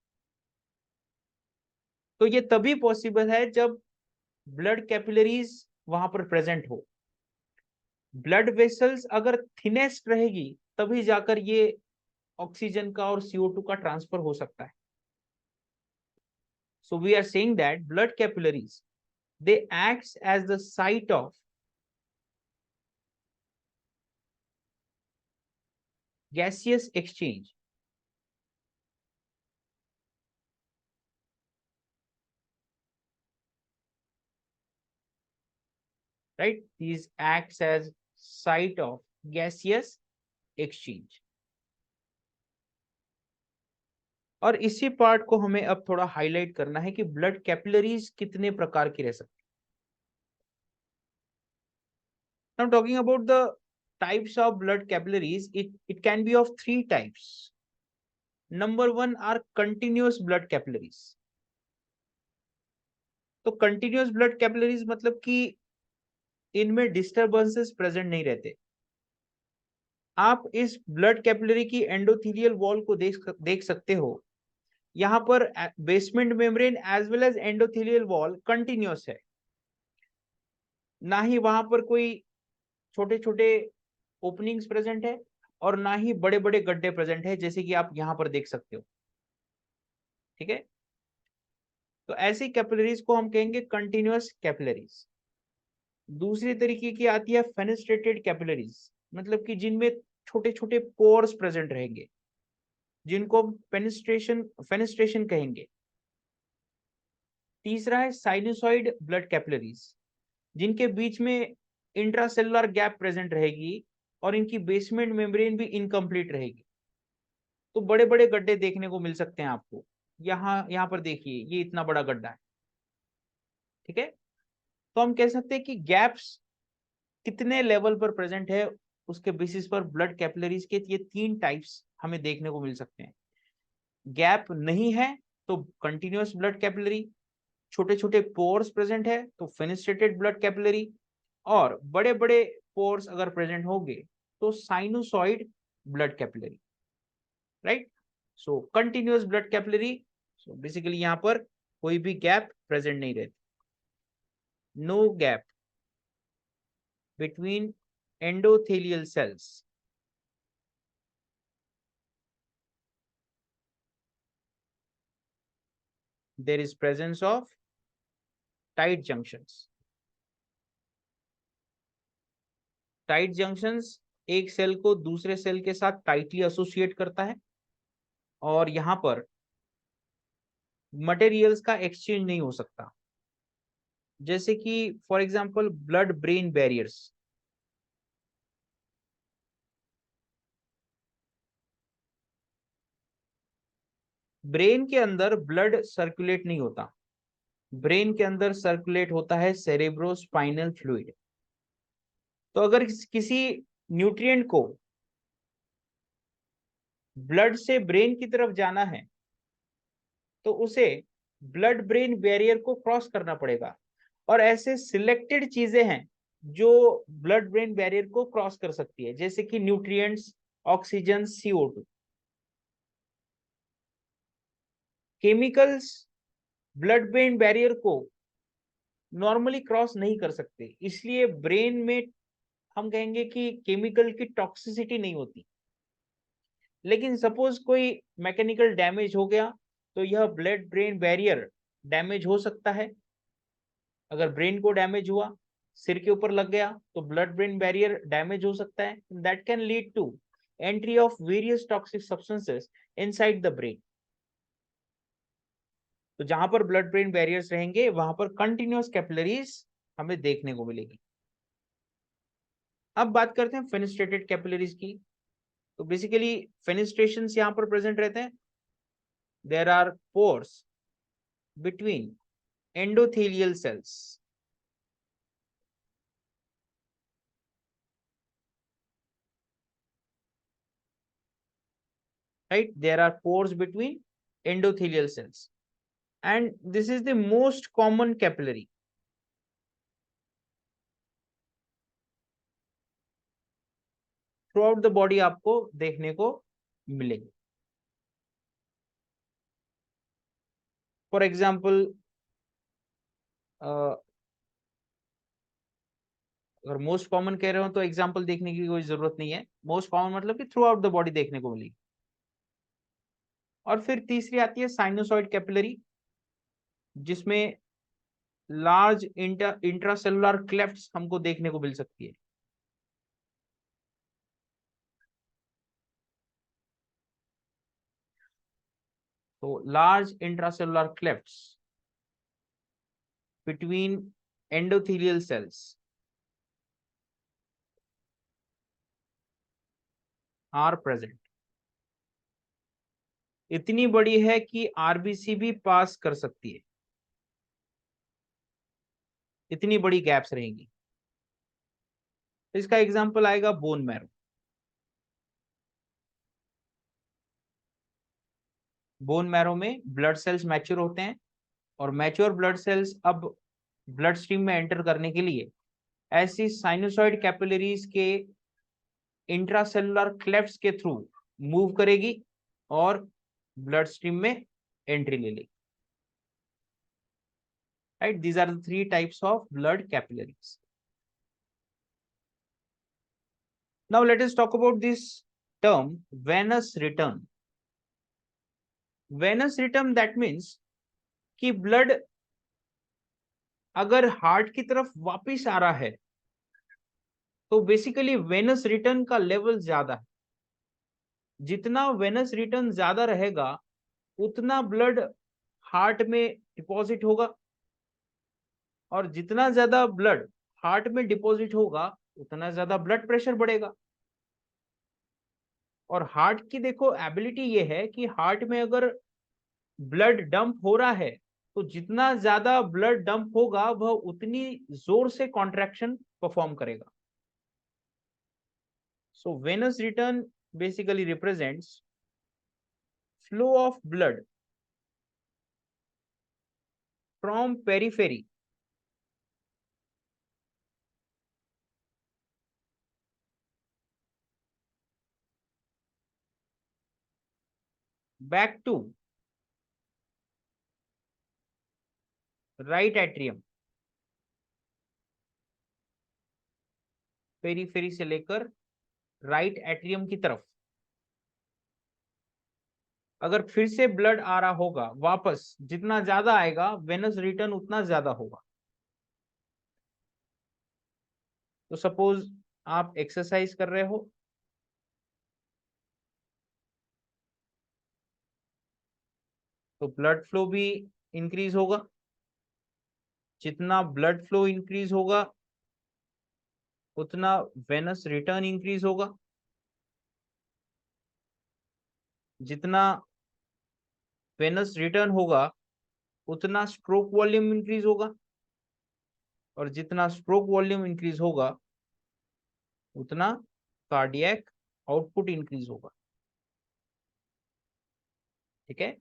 तो ये तभी पॉसिबल है जब ब्लड कैपिलरीज वहां पर प्रेजेंट हो। ब्लड वेसल्स अगर थिनेस्ट रहेगी तभी जाकर ये ऑक्सीजन का और CO2 का ट्रांसफर हो सकता है। So we are saying that blood capillaries, they acts as the site of gaseous exchange. Right? These acts as site of gaseous exchange. और इसी पार्ट को हमें अब थोड़ा हाईलाइट करना है कि ब्लड कैपिलरीज कितने प्रकार की रह सकती है. Now talking about the types of blood capillaries, it can be of three types. Number one are continuous blood capillaries. तो कंटिन्यूअस ब्लड कैपिलरीज मतलब कि इनमें डिस्टरबेंसेस प्रेजेंट नहीं रहते. आप इस ब्लड कैपिलरी की एंडोथेलियल वॉल को देख सकते हो. यहां पर basement membrane as well as endothelial wall continuous है. ना ही वहां पर कोई छोटे छोटे ओपनिंग्स प्रेजेंट है और ना ही बड़े बड़े गड्ढे प्रेजेंट है, जैसे कि आप यहां पर देख सकते हो. ठीक है. तो ऐसी कैपिलरीज को हम कहेंगे कंटिन्यूअस कैपिलरीज. दूसरी तरीके की आती है फेनेस्ट्रेटेड कैपिलरीज, मतलब कि जिनमें छोटे छोटे पोर्स प्रेजेंट रहेंगे, जिनको फेनेस्ट्रेशन कहेंगे. तीसरा है साइनोसॉइड ब्लड कैपिलरीज, जिनके बीच में इंट्रासेलुलर गैप प्रेजेंट रहेगी और इनकी बेसमेंट मेम्ब्रेन भी इनकम्प्लीट रहेगी. तो बड़े बड़े गड्ढे देखने को मिल सकते हैं आपको. यहाँ पर देखिए, ये इतना बड़ा गड्ढा है. ठीक है. तो हम कह सकते हैं कि गैप्स कितने लेवल पर प्रेजेंट है, उसके बेसिस पर ब्लड कैपिलरीज के ये तीन टाइप्स हमें देखने को मिल सकते हैं. गैप नहीं है तो कंटिन्यूअस ब्लड कैपिलरी, छोटे छोटे पोर्स प्रेजेंट है तो फेनेस्ट्रेटेड ब्लड कैपिलरी, और बड़े बड़े पोर्स अगर प्रेजेंट होंगे तो sinusoid blood capillary. Right. So continuous blood capillary, so basically यहां पर कोई भी गैप प्रेजेंट नहीं रहती. No gap between endothelial cells. There is presence of tight junctions. Tight junctions एक सेल को दूसरे सेल के साथ टाइटली एसोसिएट करता है और यहां पर मटेरियल्स का एक्सचेंज नहीं हो सकता. जैसे कि for example blood brain barriers. Brain के अंदर ब्लड सर्कुलेट नहीं होता. ब्रेन के अंदर सर्कुलेट होता है सेरेब्रोस्पाइनल फ्लूइड. तो अगर किसी न्यूट्रिएंट को ब्लड से ब्रेन की तरफ जाना है तो उसे ब्लड ब्रेन बैरियर को क्रॉस करना पड़ेगा. और ऐसे सिलेक्टेड चीजें हैं जो ब्लड ब्रेन बैरियर को क्रॉस कर सकती है, जैसे कि nutrients, oxygen, CO2. Chemicals blood brain barrier को नॉर्मली क्रॉस नहीं कर सकते, इसलिए ब्रेन में हम कहेंगे कि केमिकल की टॉक्सिसिटी नहीं होती. लेकिन सपोज कोई मैकेनिकल डैमेज हो गया तो यह ब्लड ब्रेन बैरियर डैमेज हो सकता है. अगर ब्रेन को डैमेज हुआ, सिर के ऊपर लग गया, तो ब्लड ब्रेन बैरियर डैमेज हो सकता है. That can lead to entry of various toxic substances inside the brain. तो जहां पर ब्लड ब्रेन बैरियर्स रहेंगे वहां पर कंटिन्यूअस कैपिलरीज हमें देखने को मिलेगी. अब बात करते हैं फेनेस्ट्रेटेड कैपिलरीज की. तो बेसिकली फेनेस्ट्रेशंस यहां पर प्रेजेंट रहते हैं. There are pores between endothelial cells. Right, there are pores between endothelial cells, and this is the most common capillary. Throughout the body आपको देखने को मिलेगी. For example, अगर मोस्ट कॉमन कह रहे हो तो एग्जाम्पल देखने की कोई जरूरत नहीं है. मोस्ट कॉमन मतलब कि थ्रू आउट द बॉडी देखने को मिलेगी. और फिर तीसरी आती है साइनोसॉइड कैपिलरी. जिसमें लार्ज इंट्रासेलुलर क्लेफ्ट्स हमको देखने को मिल सकती है। तो large intracellular clefts between endothelial cells are present. इतनी बड़ी है कि आरबीसी भी पास कर सकती है, इतनी बड़ी गैप्स रहेंगी। इसका एग्जांपल आएगा बोन मैरो। बोन मैरो में ब्लड सेल्स मैच्योर होते हैं और मैच्योर ब्लड सेल्स अब ब्लड स्ट्रीम में एंटर करने के लिए ऐसी साइनोसॉइड कैपिलरीज के इंट्रासेलुलर क्लेफ्ट्स के थ्रू मूव करेगी और ब्लड स्ट्रीम में एंट्री ले लेगी। Right, these are the three types of blood capillaries. Now let us talk about this term venous return. Venous return that means कि ब्लड अगर heart की तरफ वापिस आ रहा है तो बेसिकली वेनस रिटर्न का लेवल ज्यादा है। जितना वेनस रिटर्न ज्यादा रहेगा उतना ब्लड हार्ट में डिपॉजिट होगा, और जितना ज्यादा ब्लड हार्ट में डिपॉजिट होगा उतना ज्यादा ब्लड प्रेशर बढ़ेगा। और हार्ट की देखो एबिलिटी ये है कि हार्ट में अगर ब्लड डंप हो रहा है तो जितना ज्यादा ब्लड डंप होगा वह उतनी जोर से कॉन्ट्रैक्शन परफॉर्म करेगा। So venous return basically represents flow of blood from periphery back to right atrium. Periphery से लेकर राइट एट्रियम की तरफ अगर फिर से ब्लड आ रहा होगा वापस, जितना ज्यादा आएगा वेनस रिटर्न उतना ज्यादा होगा। तो सपोज आप एक्सरसाइज कर रहे हो तो ब्लड फ्लो भी इंक्रीज होगा। जितना ब्लड फ्लो इंक्रीज होगा उतना वेनस रिटर्न इंक्रीज होगा। जितना वेनस रिटर्न होगा उतना स्ट्रोक वॉल्यूम इंक्रीज होगा, और जितना स्ट्रोक वॉल्यूम इंक्रीज होगा उतना कार्डियक आउटपुट इंक्रीज होगा। ठीक है,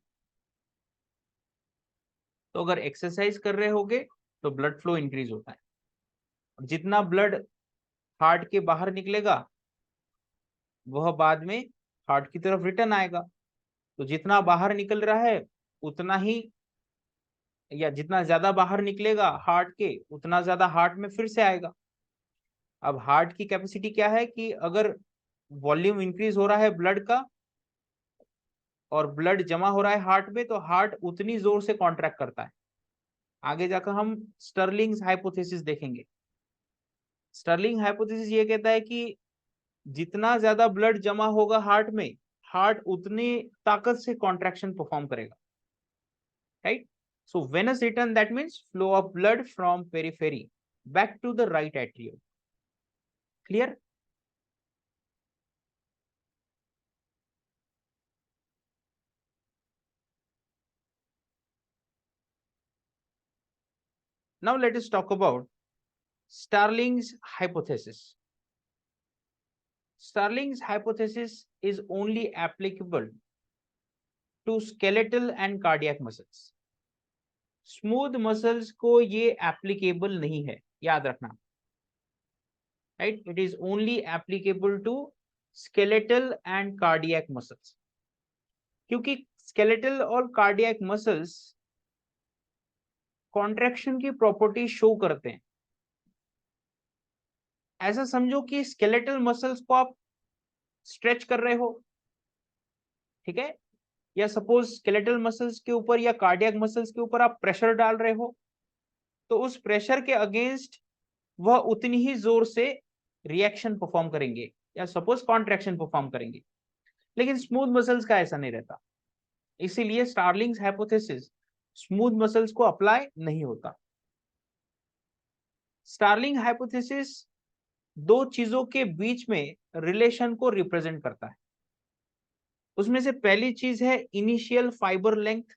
तो अगर एक्सरसाइज कर रहे होगे तो ब्लड फ्लो इंक्रीज होता है। जितना ब्लड हार्ट के बाहर निकलेगा वह बाद में हार्ट की तरफ रिटर्न आएगा। तो जितना बाहर निकल रहा है उतना ही, या जितना ज्यादा बाहर निकलेगा हार्ट के उतना ज्यादा हार्ट में फिर से आएगा। अब हार्ट की कैपेसिटी क्या है कि अगर वॉल्यूम इंक्रीज हो रहा है ब्लड का और ब्लड जमा हो रहा है हार्ट में तो हार्ट उतनी जोर से कॉन्ट्रैक्ट करता है। आगे जाकर हम स्टर्लिंग्स हाइपोथेसिस देखेंगे। स्टर्लिंग हाइपोथेसिस ये कहता है कि जितना ज्यादा ब्लड जमा होगा हार्ट में, हार्ट उतनी ताकत से कॉन्ट्रैक्शन परफॉर्म करेगा। Right, so venous return that means flow of blood from periphery back to the right atrium. Clear? Now let us talk about Starling's hypothesis. Starling's hypothesis is only applicable to skeletal and cardiac muscles. Smooth muscles को ये applicable नहीं है, याद रखना। Right, it is only applicable to skeletal and cardiac muscles, क्योंकि skeletal और cardiac muscles contraction की property show करते हैं। ऐसा समझो कि स्केलेटल मसल्स को आप स्ट्रेच कर रहे हो, ठीक है, या सपोज स्केलेटल मसल्स के ऊपर या कार्डियक मसल्स के ऊपर आप प्रेशर डाल रहे हो, तो उस प्रेशर के अगेंस्ट वह उतनी ही जोर से रिएक्शन परफॉर्म करेंगे या सपोज कॉन्ट्रैक्शन परफॉर्म करेंगे। लेकिन स्मूथ मसल्स का ऐसा नहीं रहता, इसीलिए स्टार्लिंग्स हाइपोथेसिस स्मूथ मसल्स को अप्लाई नहीं होता। स्टार्लिंग हाइपोथेसिस दो चीजों के बीच में रिलेशन को रिप्रेजेंट करता है। उसमें से पहली चीज है इनिशियल फाइबर लेंथ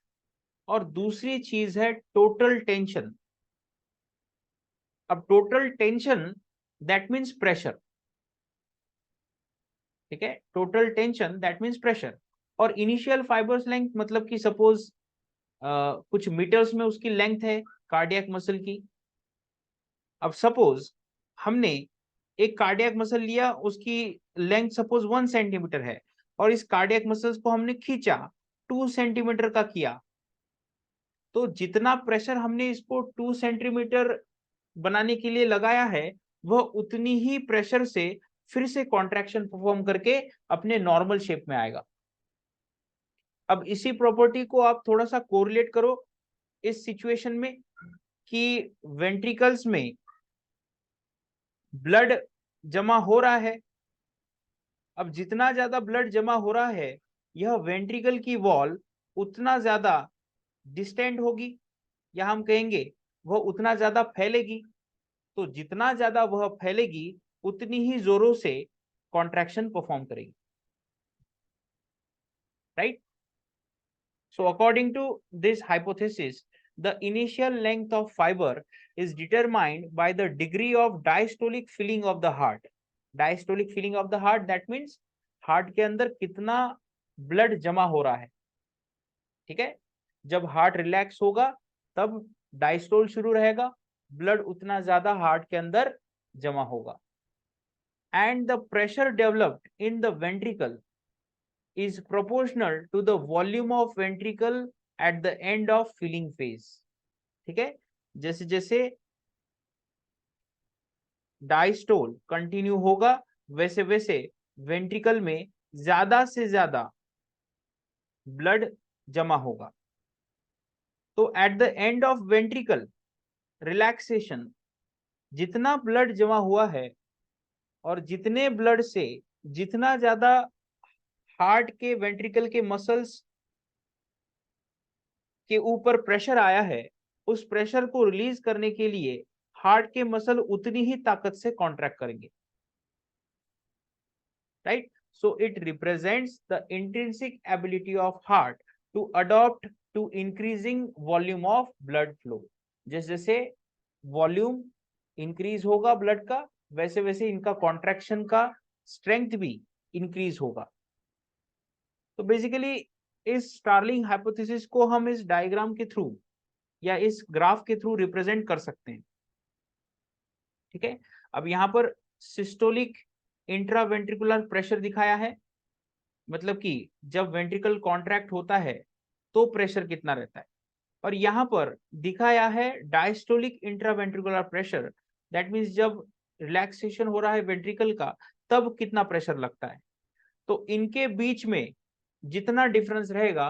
और दूसरी चीज है टोटल टेंशन। अब total tension that means pressure, ठीक है, total tension that means pressure. और इनिशियल फाइबर्स लेंथ मतलब कि सपोज कुछ मीटर्स में उसकी लेंथ है कार्डियक मसल की। अब सपोज हमने एक कार्डियक मसल लिया, उसकी लेंथ सपोज 1 सेंटीमीटर है, और इस कार्डियक मसल्स को हमने खींचा 2 सेंटीमीटर का किया, तो जितना प्रेशर हमने इसको 2 सेंटीमीटर बनाने के लिए लगाया है, वह उतनी ही प्रेशर से फिर से कॉन्ट्रैक्शन परफॉर्म करके अपने नॉर्मल शेप में आएगा। अब इसी प्रॉपर्टी को आप थोड़ा सा कोरिलेट करो इस सिचुएशन में कि वेंट्रिकल्स में ब्लड जमा हो रहा है। अब जितना ज्यादा ब्लड जमा हो रहा है, यह वेंट्रिकल की वॉल उतना ज्यादा डिस्टेंट होगी, या हम कहेंगे वह उतना ज्यादा फैलेगी। तो जितना ज्यादा वह फैलेगी उतनी ही जोरों से कॉन्ट्रैक्शन परफॉर्म करेगी, right. So according to this hypothesis, the initial length of fiber is determined by the degree of diastolic filling of the heart. Diastolic filling of the heart, that means heart के अंदर कितना blood जमा हो रहा है, ठीक है। जब हार्ट रिलैक्स होगा तब डायस्टोल शुरू रहेगा, ब्लड उतना ज्यादा हार्ट के अंदर जमा होगा। And the pressure developed in the ventricle is proportional to the volume of ventricle at the end of filling phase, ठीक है। जैसे जैसे डायस्टोल कंटिन्यू होगा वैसे वैसे वेंट्रिकल में ज्यादा से ज्यादा ब्लड जमा होगा। तो at the end of ventricle relaxation, जितना ब्लड जमा हुआ है और जितने ब्लड से जितना ज्यादा हार्ट के वेंट्रिकल के मसल्स के ऊपर प्रेशर आया है, उस प्रेशर को रिलीज करने के लिए हार्ट के मसल उतनी ही ताकत से कॉन्ट्रैक्ट करेंगे, right. So it represents the intrinsic ability of heart to adopt to increasing volume of blood flow. जैसे जैसे वॉल्यूम इंक्रीज होगा ब्लड का, वैसे वैसे इनका कॉन्ट्रैक्शन का स्ट्रेंथ भी इंक्रीज होगा। तो बेसिकली इस स्टार्लिंग हाइपोथेसिस को हम इस डायग्राम के थ्रू या इस ग्राफ के थ्रू रिप्रेजेंट कर सकते हैं, ठीक है। अब यहाँ पर सिस्टोलिक इंट्रावेंट्रिकुलर प्रेशर दिखाया है, मतलब कि जब वेंट्रिकल कॉन्ट्रैक्ट होता है तो प्रेशर कितना रहता है। और यहाँ पर दिखाया है diastolic intraventricular pressure, that means जब रिलैक्सेशन हो रहा है वेंट्रिकल का तब कितना प्रेशर लगता है। तो इनके बीच में जितना डिफरेंस रहेगा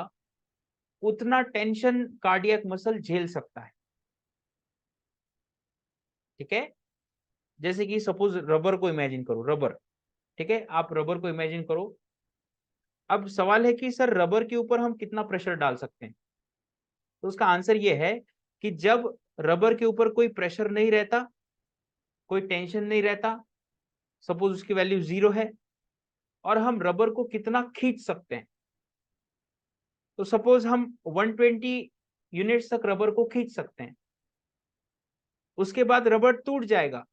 उतना टेंशन कार्डियक मसल झेल सकता है, ठीक है। जैसे कि सपोज रबर को इमेजिन करो, रबर, ठीक है, आप रबर को इमेजिन करो। अब सवाल है कि सर रबर के ऊपर हम कितना प्रेशर डाल सकते हैं। तो उसका आंसर ये है कि जब रबर के ऊपर कोई प्रेशर नहीं रहता, कोई टेंशन नहीं रहता, सपोज उसकी वैल्यू 0 है, और हम रबर को कितना खींच सकते हैं। तो सपोज हम 120 यूनिट्स तक रबर को खींच सकते हैं, उसके बाद रबर टूट जाएगा।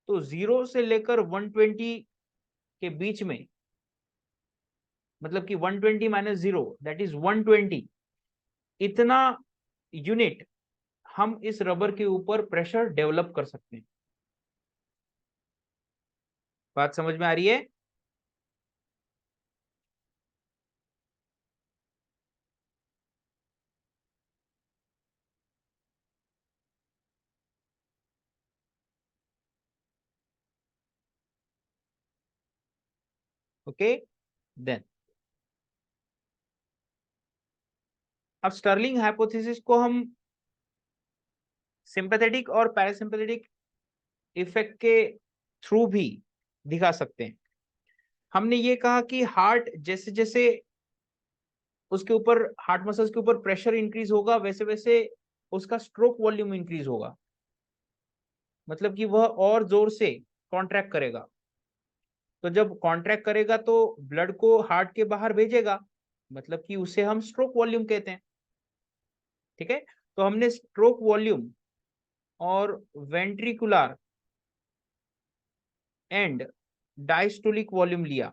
तो 0 से लेकर 120 के बीच में, मतलब कि 120 माइनस 0 दैट इज 120, इतना यूनिट हम इस रबर के ऊपर प्रेशर डेवलप कर सकते हैं। बात समझ में आ रही है। ओके, देन अब स्टर्लिंग हाइपोथेसिस को हम सिंपैथेटिक और पैरासिम्पैथेटिक इफेक्ट के थ्रू भी दिखा सकते हैं। हमने ये कहा कि हार्ट जैसे जैसे उसके ऊपर, हार्ट मसल्स के ऊपर प्रेशर इंक्रीज होगा, वैसे वैसे उसका स्ट्रोक वॉल्यूम इंक्रीज होगा, मतलब कि वह और जोर से कॉन्ट्रैक्ट करेगा। तो जब कॉन्ट्रैक्ट करेगा तो ब्लड को हार्ट के बाहर भेजेगा, मतलब कि उसे हम स्ट्रोक वॉल्यूम कहते हैं। ठीक है, तो हमने स्ट्रोक वॉल्यूम और वेंट्रिकुलर एंड डायस्टोलिक वॉल्यूम लिया।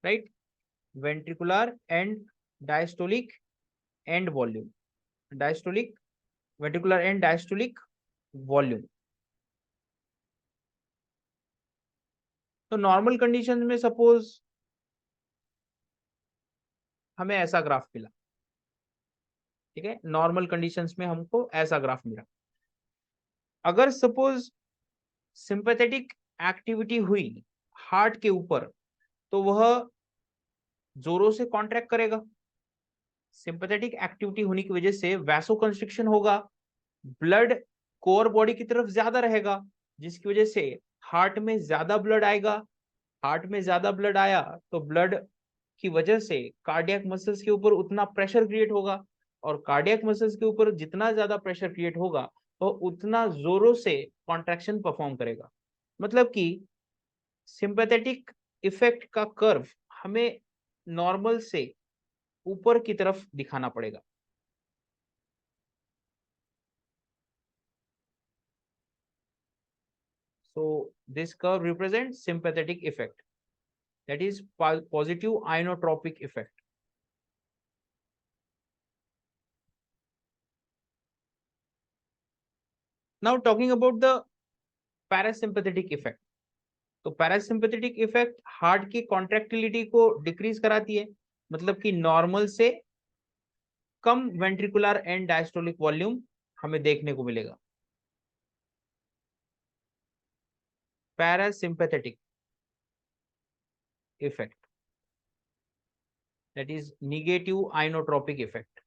Right, ventricular and diastolic and volume, diastolic, ventricular and diastolic volume. तो नॉर्मल कंडीशन में सपोज हमें ऐसा ग्राफ मिला। ठीक है, नॉर्मल कंडीशंस में हमको ऐसा ग्राफ मिला। अगर सपोज सिंपैथेटिक एक्टिविटी हुई हार्ट के ऊपर, तो वह जोरों से कॉन्ट्रैक्ट करेगा। सिंपैथेटिक एक्टिविटी होने की वजह से वैसोकंस्ट्रिक्शन होगा, ब्लड कोर बॉडी की तरफ ज्यादा रहेगा, जिसकी वजह से हार्ट में ज्यादा ब्लड आएगा। हार्ट में ज्यादा ब्लड आया तो ब्लड की वजह से कार्डियक मसल्स के ऊपर उतना प्रेशर क्रिएट होगा, और कार्डियक मसल्स के ऊपर जितना ज्यादा प्रेशर क्रिएट होगा तो उतना जोरों से कॉन्ट्रैक्शन परफॉर्म करेगा। मतलब कि सिंपैथेटिक इफेक्ट का कर्व हमें नॉर्मल से ऊपर की तरफ दिखाना पड़ेगा। So this curve represents sympathetic effect, that is positive inotropic effect. Now talking about the parasympathetic effect. तो पैरासिम्पैथेटिक इफेक्ट हार्ट की कॉन्ट्रैक्टिलिटी को डिक्रीज कराती है, मतलब कि नॉर्मल से कम वेंट्रिकुलर एंड डायस्टोलिक वॉल्यूम हमें देखने को मिलेगा। Parasympathetic effect, that is negative inotropic effect,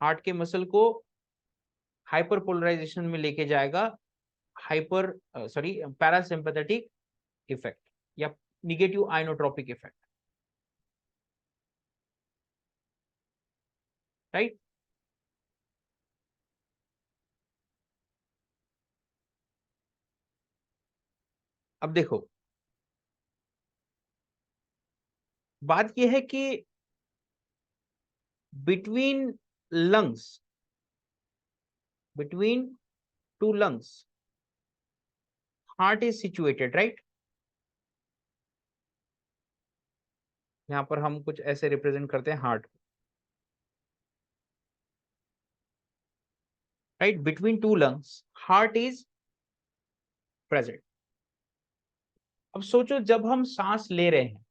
heart के मसल को हाइपर पोलराइजेशन में लेके जाएगा, हाइपर सॉरी पैरासिम्पैथेटिक इफेक्ट या निगेटिव आइनोट्रोपिक इफेक्ट। राइट, अब देखो बात यह है कि between lungs, between two lungs heart is situated. Right, यहां पर हम कुछ ऐसे रिप्रेजेंट करते हैं heart. Right, between two lungs heart is present. अब सोचो जब हम सांस ले रहे हैं,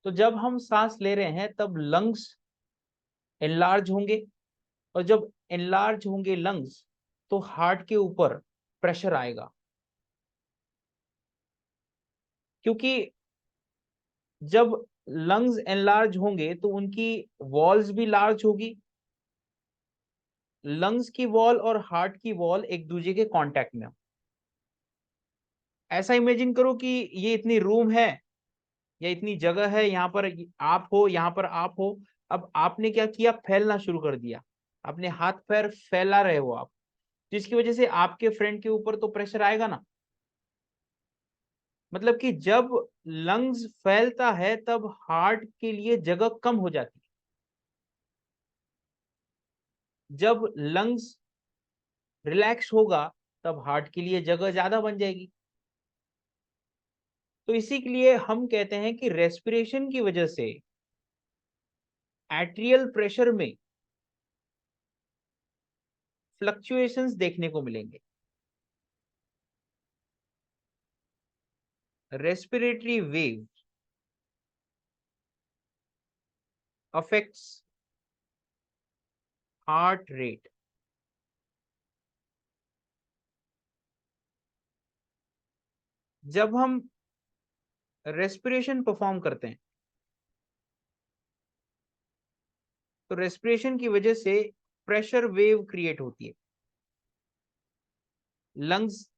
तो जब हम सांस ले रहे हैं तब लंग्स एनलार्ज होंगे, और जब एनलार्ज होंगे लंग्स तो हार्ट के ऊपर प्रेशर आएगा, क्योंकि जब लंग्स एनलार्ज होंगे तो उनकी वॉल्स भी लार्ज होगी। लंग्स की वॉल और हार्ट की वॉल एक दूसरे के कांटेक्ट में। ऐसा इमेजिन करो कि ये इतनी रूम है या इतनी जगह है, यहाँ पर आप हो, यहाँ पर आप हो। अब आपने क्या किया, फैलना शुरू कर दिया, अपने हाथ पैर फैला रहे हो आप, जिसकी वजह से आपके फ्रेंड के ऊपर तो प्रेशर आएगा ना। मतलब कि जब लंग्स फैलता है तब हार्ट के लिए जगह कम हो जाती है, जब लंग्स रिलैक्स होगा तब हार्ट के लिए जगह ज्यादा बन जाएगी। तो इसी के लिए हम कहते हैं कि रेस्पिरेशन की वजह से एट्रियल प्रेशर में फ्लक्चुएशंस देखने को मिलेंगे। Respiratory wave affects heart rate. जब हम रेस्पिरेशन परफॉर्म करते हैं तो रेस्पिरेशन की वजह से प्रेशर वेव क्रिएट होती है। लंग्स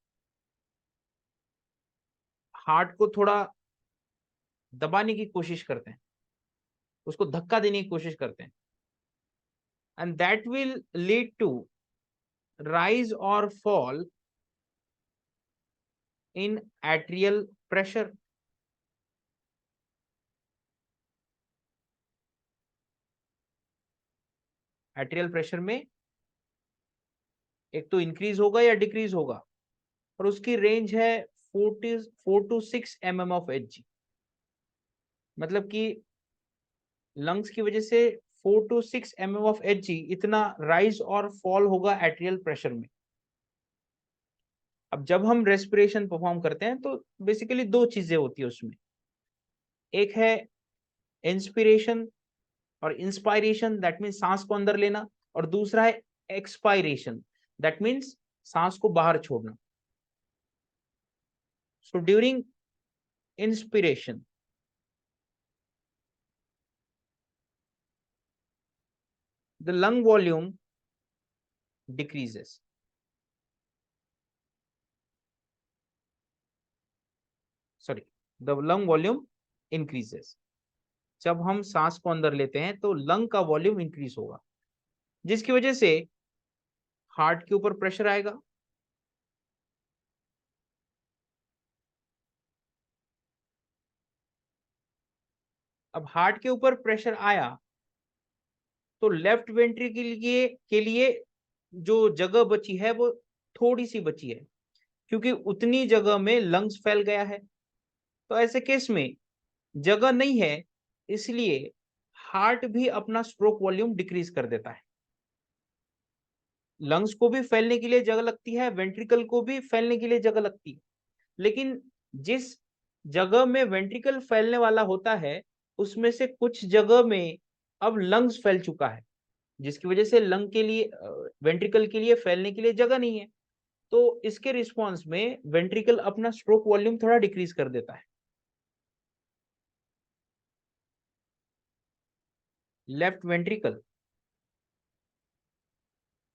हार्ट को थोड़ा दबाने की कोशिश करते हैं, उसको धक्का देने की कोशिश करते हैं, and that will lead to rise और fall in atrial pressure. Atrial pressure में एक तो इंक्रीज होगा या डिक्रीज होगा, और उसकी रेंज है 4 to 6 mm ऑफ एच। मतलब कि लंग्स की वजह से 4 to 6 mm ऑफ एच इतना राइज और फॉल होगा एट्रियल प्रेशर में। अब जब हम रेस्पिरेशन परफॉर्म करते हैं तो बेसिकली दो चीजें होती है उसमें, एक है इंस्पिरेशन और इंस्पायरेशन, दैट मीन्स सांस को अंदर लेना, और दूसरा है एक्सपायरेशन, दैट मीन्स सांस को बाहर छोड़ना। So during inspiration the lung volume decreases. Sorry, the lung volume increases. जब हम सांस को अंदर लेते हैं तो लंग का वॉल्यूम इंक्रीज होगा, जिसकी वजह से हार्ट के ऊपर प्रेशर आएगा। अब हार्ट के ऊपर प्रेशर आया तो लेफ्ट वेंट्रिकल के लिए जो जगह बची है वो थोड़ी सी बची है, क्योंकि उतनी जगह में लंग्स फैल गया है। तो ऐसे केस में जगह नहीं है, इसलिए हार्ट भी अपना स्ट्रोक वॉल्यूम डिक्रीज कर देता है। लंग्स को भी फैलने के लिए जगह लगती है, वेंट्रिकल को भी फैलने के लिए जगह लगती है, लेकिन जिस जगह में वेंट्रिकल फैलने वाला होता है उसमें से कुछ जगह में अब लंग्स फैल चुका है, जिसकी वजह से लंग के लिए वेंट्रिकल के लिए फैलने के लिए जगह नहीं है। तो इसके रिस्पॉन्स में वेंट्रिकल अपना स्ट्रोक वॉल्यूम थोड़ा डिक्रीज कर देता है। Left ventricle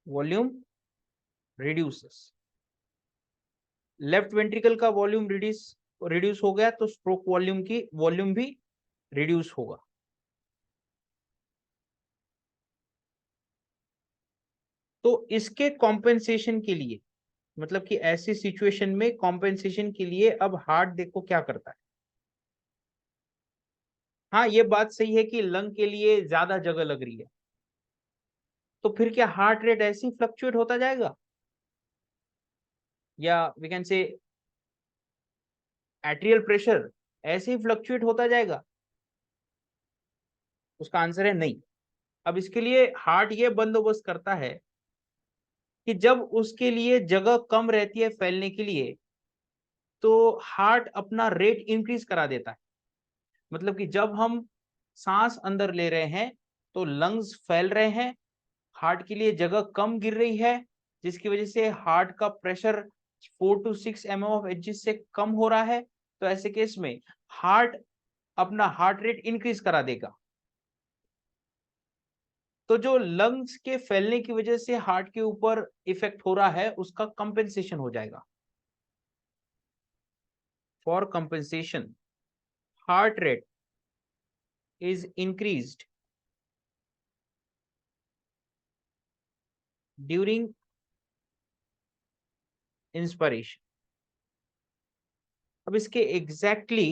volume reduces. Left ventricle का वॉल्यूम रिड्यूस हो गया तो स्ट्रोक वॉल्यूम भी रिड्यूस होगा। तो इसके कॉम्पेंसेशन के लिए, मतलब कि ऐसी सिचुएशन में कॉम्पेंसेशन के लिए अब हार्ट देखो क्या करता है। हाँ, ये बात सही है कि लंग के लिए ज्यादा जगह लग रही है, तो फिर क्या हार्ट रेट ऐसे ही फ्लक्चुएट होता जाएगा, या we can say atrial pressure ऐसे ही फ्लक्चुएट होता जाएगा? उसका आंसर है नहीं। अब इसके लिए हार्ट ये बंदोबस्त करता है कि जब उसके लिए जगह कम रहती है फैलने के लिए तो हार्ट अपना रेट इंक्रीज करा देता है। मतलब कि जब हम सांस अंदर ले रहे हैं तो लंग्स फैल रहे हैं, हार्ट के लिए जगह कम गिर रही है, जिसकी वजह से हार्ट का pressure 4 to 6 mm of H से कम हो रहा है। तो ऐसे केस में हार्ट अपना हार्ट रेट इंक्रीज करा देगा। तो जो लंग्स के फैलने की वजह से हार्ट के ऊपर इफेक्ट हो रहा है उसका कंपेंसेशन हो जाएगा। For compensation heart rate is increased during inspiration। अब इसके एग्जैक्टली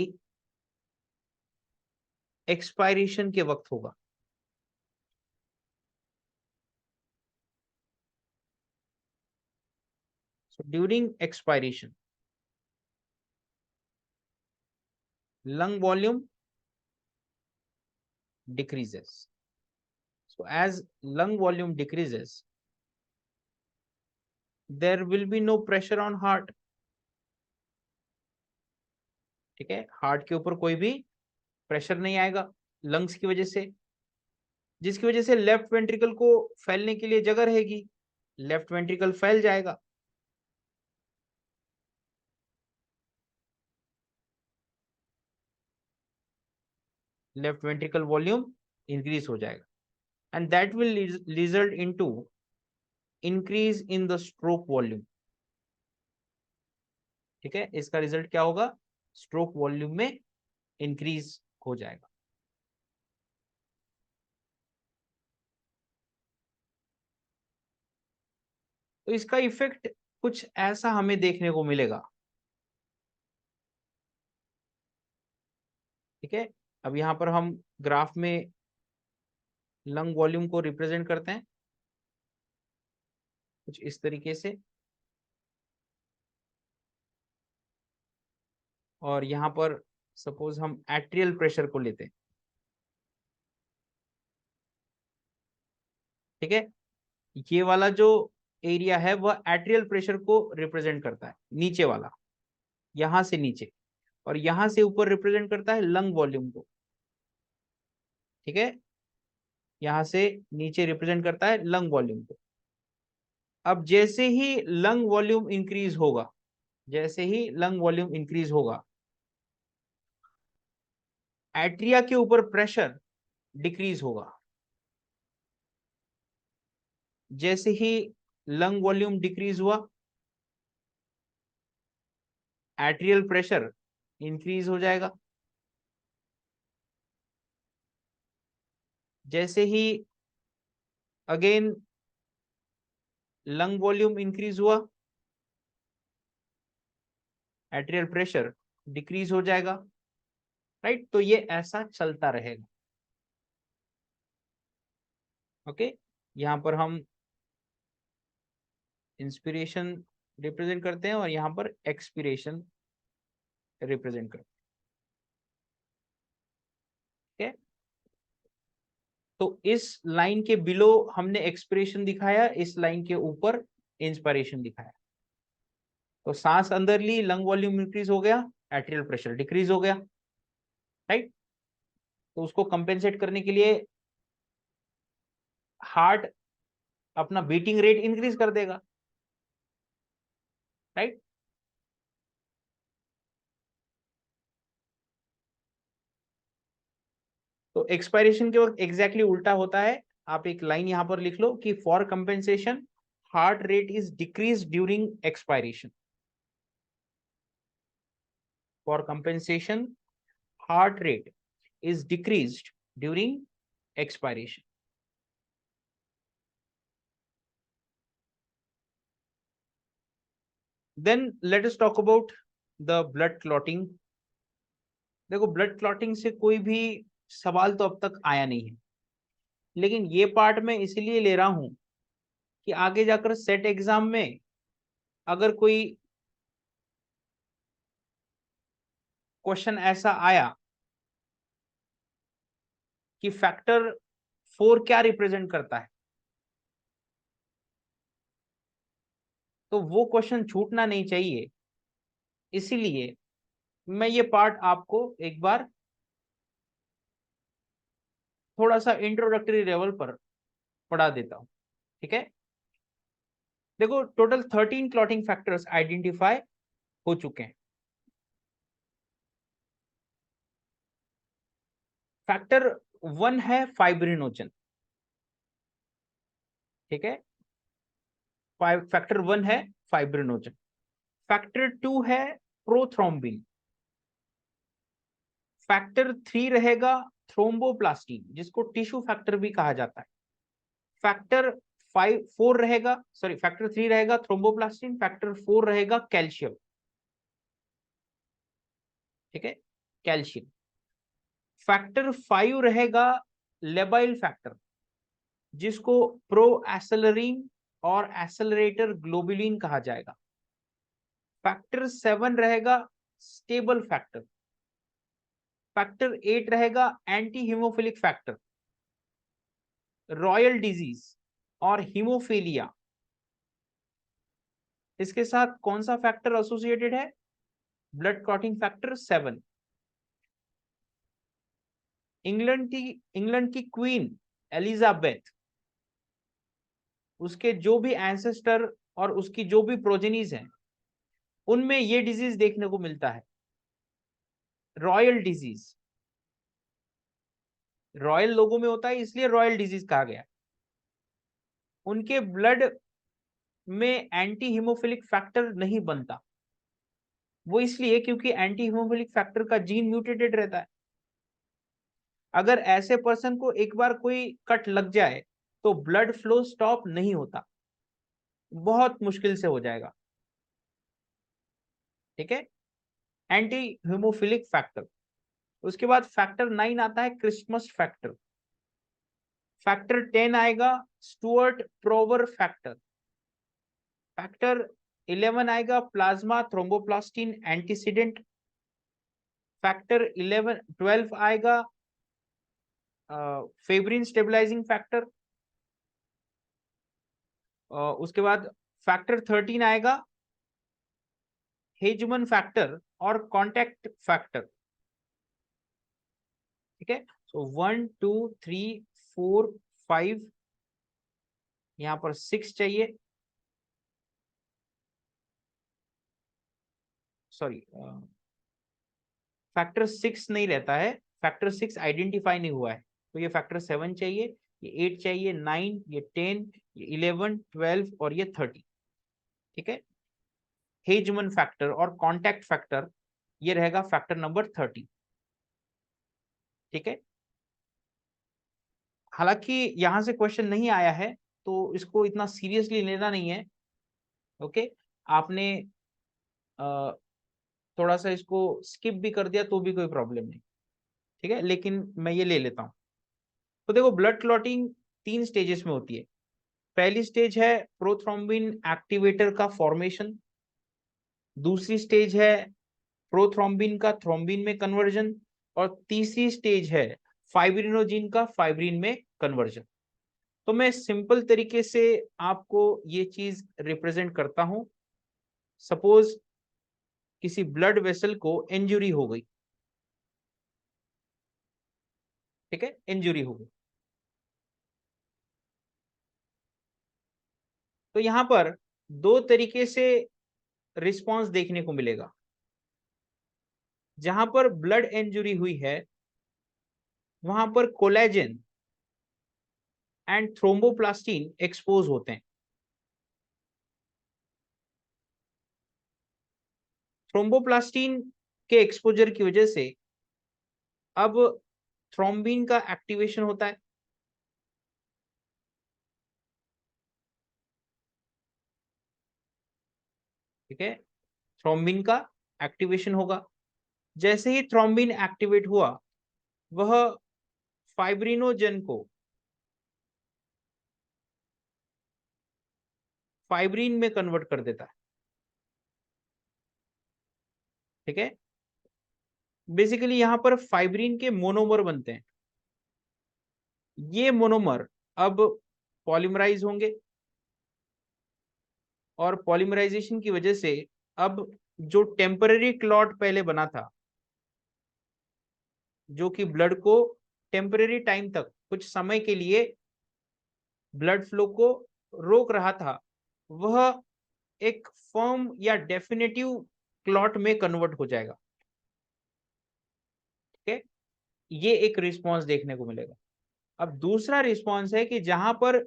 एक्सपायरेशन के वक्त होगा। So during expiration lung volume decreases। So as lung volume decreases there will be no pressure on heart। ठीक है, हार्ट के ऊपर कोई भी प्रेशर नहीं आएगा लंग्स की वजह से, जिसकी वजह से लेफ्ट वेंट्रिकल को फैलने के लिए जगह रहेगी, लेफ्ट वेंट्रिकल फैल जाएगा। लेफ्ट वेंट्रिकल वॉल्यूम इंक्रीज हो जाएगा and that will result into increase in the stroke volume. ठीक है, इसका रिजल्ट क्या होगा, स्ट्रोक वॉल्यूम में इंक्रीज हो जाएगा। तो इसका इफेक्ट कुछ ऐसा हमें देखने को मिलेगा। ठीक है, अब यहां पर हम ग्राफ में लंग वॉल्यूम को रिप्रेजेंट करते हैं कुछ इस तरीके से, और यहां पर सपोज हम एट्रियल प्रेशर को लेते हैं। ठीक है, ये वाला जो एरिया है वह एट्रियल प्रेशर को रिप्रेजेंट करता है, नीचे वाला, यहां से नीचे, और यहां से ऊपर रिप्रेजेंट करता है लंग वॉल्यूम को। ठीक है, यहां से नीचे रिप्रेजेंट करता है लंग वॉल्यूम को। अब जैसे ही लंग वॉल्यूम इंक्रीज होगा, जैसे ही लंग वॉल्यूम इंक्रीज होगा, एट्रिया के ऊपर प्रेशर डिक्रीज होगा। जैसे ही लंग वॉल्यूम डिक्रीज हुआ, एट्रियल प्रेशर इंक्रीज हो जाएगा। जैसे ही अगेन लंग वॉल्यूम इंक्रीज हुआ, एट्रियल प्रेशर डिक्रीज हो जाएगा। राइट, तो ये ऐसा चलता रहेगा। ओके, यहां पर हम इंस्पिरेशन रिप्रेजेंट करते हैं और यहां पर एक्सपिरेशन रिप्रेजेंट करते हैं। तो इस लाइन के बिलो हमने एक्सपिरेशन दिखाया, इस लाइन के ऊपर इंस्पिरेशन दिखाया। तो सांस अंदर ली, लंग वॉल्यूम इंक्रीज हो गया, एट्रियल प्रेशर डिक्रीज हो गया। राइट, तो उसको कंपेंसेट करने के लिए हार्ट अपना बीटिंग रेट इंक्रीज कर देगा। राइट, तो एक्सपायरेशन के वक्त एग्जैक्टली उल्टा होता है। आप एक लाइन यहां पर लिख लो कि for compensation heart rate is decrease during expiration. For compensation heart rate is decreased during expiration. Then let us talk about the blood clotting. देखो, ब्लड क्लॉटिंग से कोई भी सवाल तो अब तक आया नहीं है, लेकिन ये पार्ट मैं इसलिए ले रहा हूं कि आगे जाकर सेट एग्जाम में अगर कोई क्वेश्चन ऐसा आया कि फैक्टर 4 क्या रिप्रेजेंट करता है, तो वो क्वेश्चन छूटना नहीं चाहिए। इसीलिए मैं ये पार्ट आपको एक बार थोड़ा सा इंट्रोडक्टरी लेवल पर पढ़ा देता हूं। ठीक है, देखो टोटल 13 क्लॉटिंग फैक्टर्स आइडेंटिफाई हो चुके हैं। फैक्टर 1 है फाइब्रिनोजन। ठीक है, फैक्टर 1 है फाइब्रिनोजन। फैक्टर 2 है प्रोथ्रोम्बिन। फैक्टर 3 रहेगा थ्रोम्बोप्लास्टिन, जिसको टिश्यू फैक्टर भी कहा जाता है। फैक्टर 4 रहेगा, सॉरी फैक्टर 3 रहेगा थ्रोम्बोप्लास्टिन, फैक्टर 4 रहेगा कैल्शियम। ठीक है, कैल्शियम। फैक्टर 5 रहेगा लेबाइल फैक्टर, जिसको प्रो एसेलरिन और एसेलरेटर ग्लोबुलिन कहा जाएगा। फैक्टर 7 रहेगा स्टेबल फैक्टर। फैक्टर 8 रहेगा anti haemophilic factor. Royal disease और हीमोफीलिया, इसके साथ कौन सा फैक्टर एसोसिएटेड है, ब्लड क्लॉटिंग फैक्टर 7। इंग्लैंड की क्वीन एलिजाबेथ, उसके जो भी एंसेस्टर और उसकी जो भी प्रोजेनीज हैं, उनमें ये डिजीज देखने को मिलता है, रॉयल डिजीज। रॉयल लोगो में होता है इसलिए रॉयल डिजीज कहा गया। उनके ब्लड में एंटी हीमोफिलिक फैक्टर नहीं बनता, वो इसलिए क्योंकि एंटी हीमोफिलिक फैक्टर का जीन म्यूटेटेड रहता है। अगर ऐसे पर्सन को एक बार कोई कट लग जाए तो ब्लड फ्लो स्टॉप नहीं होता, बहुत मुश्किल से हो जाएगा। ठीक है, एंटी हीमोफिलिक फैक्टर। उसके बाद फैक्टर 9 आता है क्रिसमस फैक्टर। फैक्टर 10 आएगा स्टुअर्ट प्रोवर फैक्टर। फैक्टर 11 आएगा प्लाज्मा थ्रोम्बोप्लास्टिन एंटीसीडेंट। फैक्टर 12 आएगा फेब्रिन स्टेबलाइजिंग फैक्टर। उसके बाद फैक्टर 13 आएगा हेजमन फैक्टर और कॉन्टैक्ट फैक्टर। ठीक है, सो 1 2 3 4 5, यहां पर 6 चाहिए, सॉरी फैक्टर 6 नहीं रहता है, फैक्टर 6 आइडेंटिफाई नहीं हुआ है, तो ये फैक्टर 7 चाहिए, ये 8 चाहिए, 9, ये 10, ये 11, 12 और ये 30। ठीक है, हेजमन फैक्टर और कॉन्टैक्ट फैक्टर, ये रहेगा फैक्टर नंबर 30। ठीक है, हालांकि यहां से क्वेश्चन नहीं आया है तो इसको इतना सीरियसली लेना नहीं है। ओके, आपने थोड़ा सा इसको स्किप भी कर दिया तो भी कोई प्रॉब्लम नहीं। ठीक है, लेकिन मैं ये ले लेता हूं। तो देखो, ब्लड क्लॉटिंग 3 स्टेजेस में होती है। पहली स्टेज है प्रोथ्रोम्बिन एक्टिवेटर का फॉर्मेशन। दूसरी स्टेज है प्रोथ्रोम्बिन का थ्रोम्बिन में कन्वर्जन। और तीसरी स्टेज है फाइब्रिनोजिन का फाइब्रिन में कन्वर्जन। तो मैं सिंपल तरीके से आपको ये चीज रिप्रेजेंट करता हूं। सपोज किसी ब्लड वेसल को इंजुरी हो गई। ठीक है, इंजुरी हो गई, तो यहां पर 2 तरीके से रिस्पॉन्स देखने को मिलेगा। जहां पर ब्लड इंजुरी हुई है वहां पर कोलेजन एंड थ्रोम्बोप्लास्टिन एक्सपोज होते हैं। थ्रोम्बोप्लास्टिन के एक्सपोजर की वजह से अब थ्रोम्बिन का एक्टिवेशन होता है। ठीक है, थ्रोम्बिन का एक्टिवेशन होगा। जैसे ही थ्रोम्बिन एक्टिवेट हुआ, वह फाइब्रिनोजन को फाइब्रिन में कन्वर्ट कर देता है। ठीक है, बेसिकली यहां पर फाइब्रिन के मोनोमर बनते हैं। ये मोनोमर अब पॉलीमराइज होंगे और पॉलीमराइजेशन की वजह से अब जो टेम्पररी क्लॉट पहले बना था, जो कि ब्लड को टेम्पररी टाइम तक, कुछ समय के लिए ब्लड फ्लो को रोक रहा था, वह एक फर्म या डेफिनेटिव क्लॉट में कन्वर्ट हो जाएगा। ठीक है, ये एक रिस्पॉन्स देखने को मिलेगा। अब दूसरा रिस्पॉन्स है कि जहां पर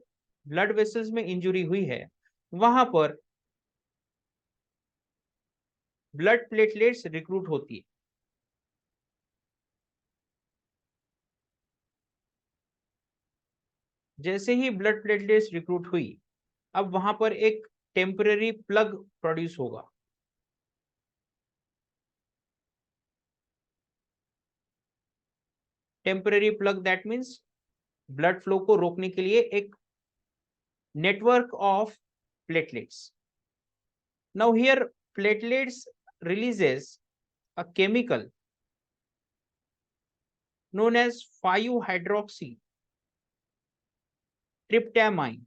ब्लड वेसल्स में इंजुरी हुई है वहां पर ब्लड प्लेटलेट्स रिक्रूट होती है। जैसे ही ब्लड प्लेटलेट्स रिक्रूट हुई, अब वहां पर एक टेम्पररी प्लग प्रोड्यूस होगा। Temporary plug that means blood flow को रोकने के लिए एक network of platelets. Now here platelets releases a chemical known as 5-hydroxytryptamine.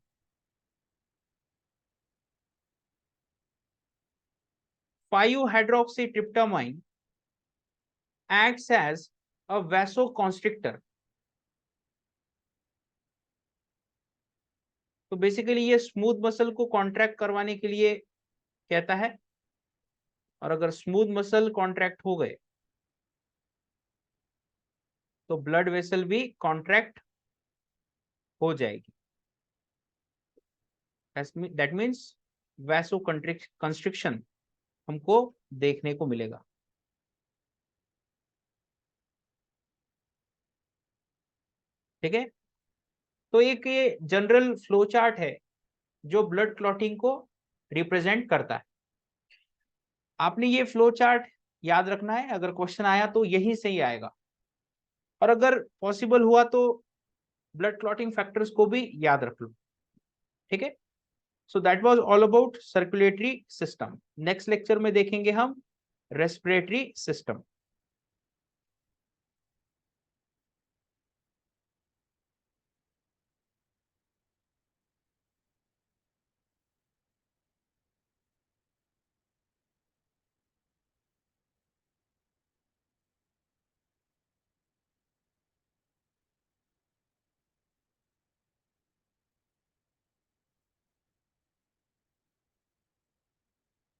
5-hydroxytryptamine acts as a vasoconstrictor. तो बेसिकली ये स्मूथ मसल को कॉन्ट्रैक्ट करवाने के लिए कहता है, और अगर स्मूथ मसल कॉन्ट्रैक्ट हो गए तो ब्लड वेसल भी कॉन्ट्रैक्ट हो जाएगी। दैट मीन्स वैसो कंस्ट्रिक्शन हमको देखने को मिलेगा। ठीक है, तो एक ये जनरल फ्लो चार्ट है जो ब्लड क्लॉटिंग को रिप्रेजेंट करता है। आपने ये फ्लो चार्ट याद रखना है, अगर क्वेश्चन आया तो यही से ही आएगा, और अगर पॉसिबल हुआ तो ब्लड क्लॉटिंग फैक्टर्स को भी याद रख लो। ठीक है, so that was all about circulatory system. Next lecture में देखेंगे हम रेस्पिरेटरी सिस्टम।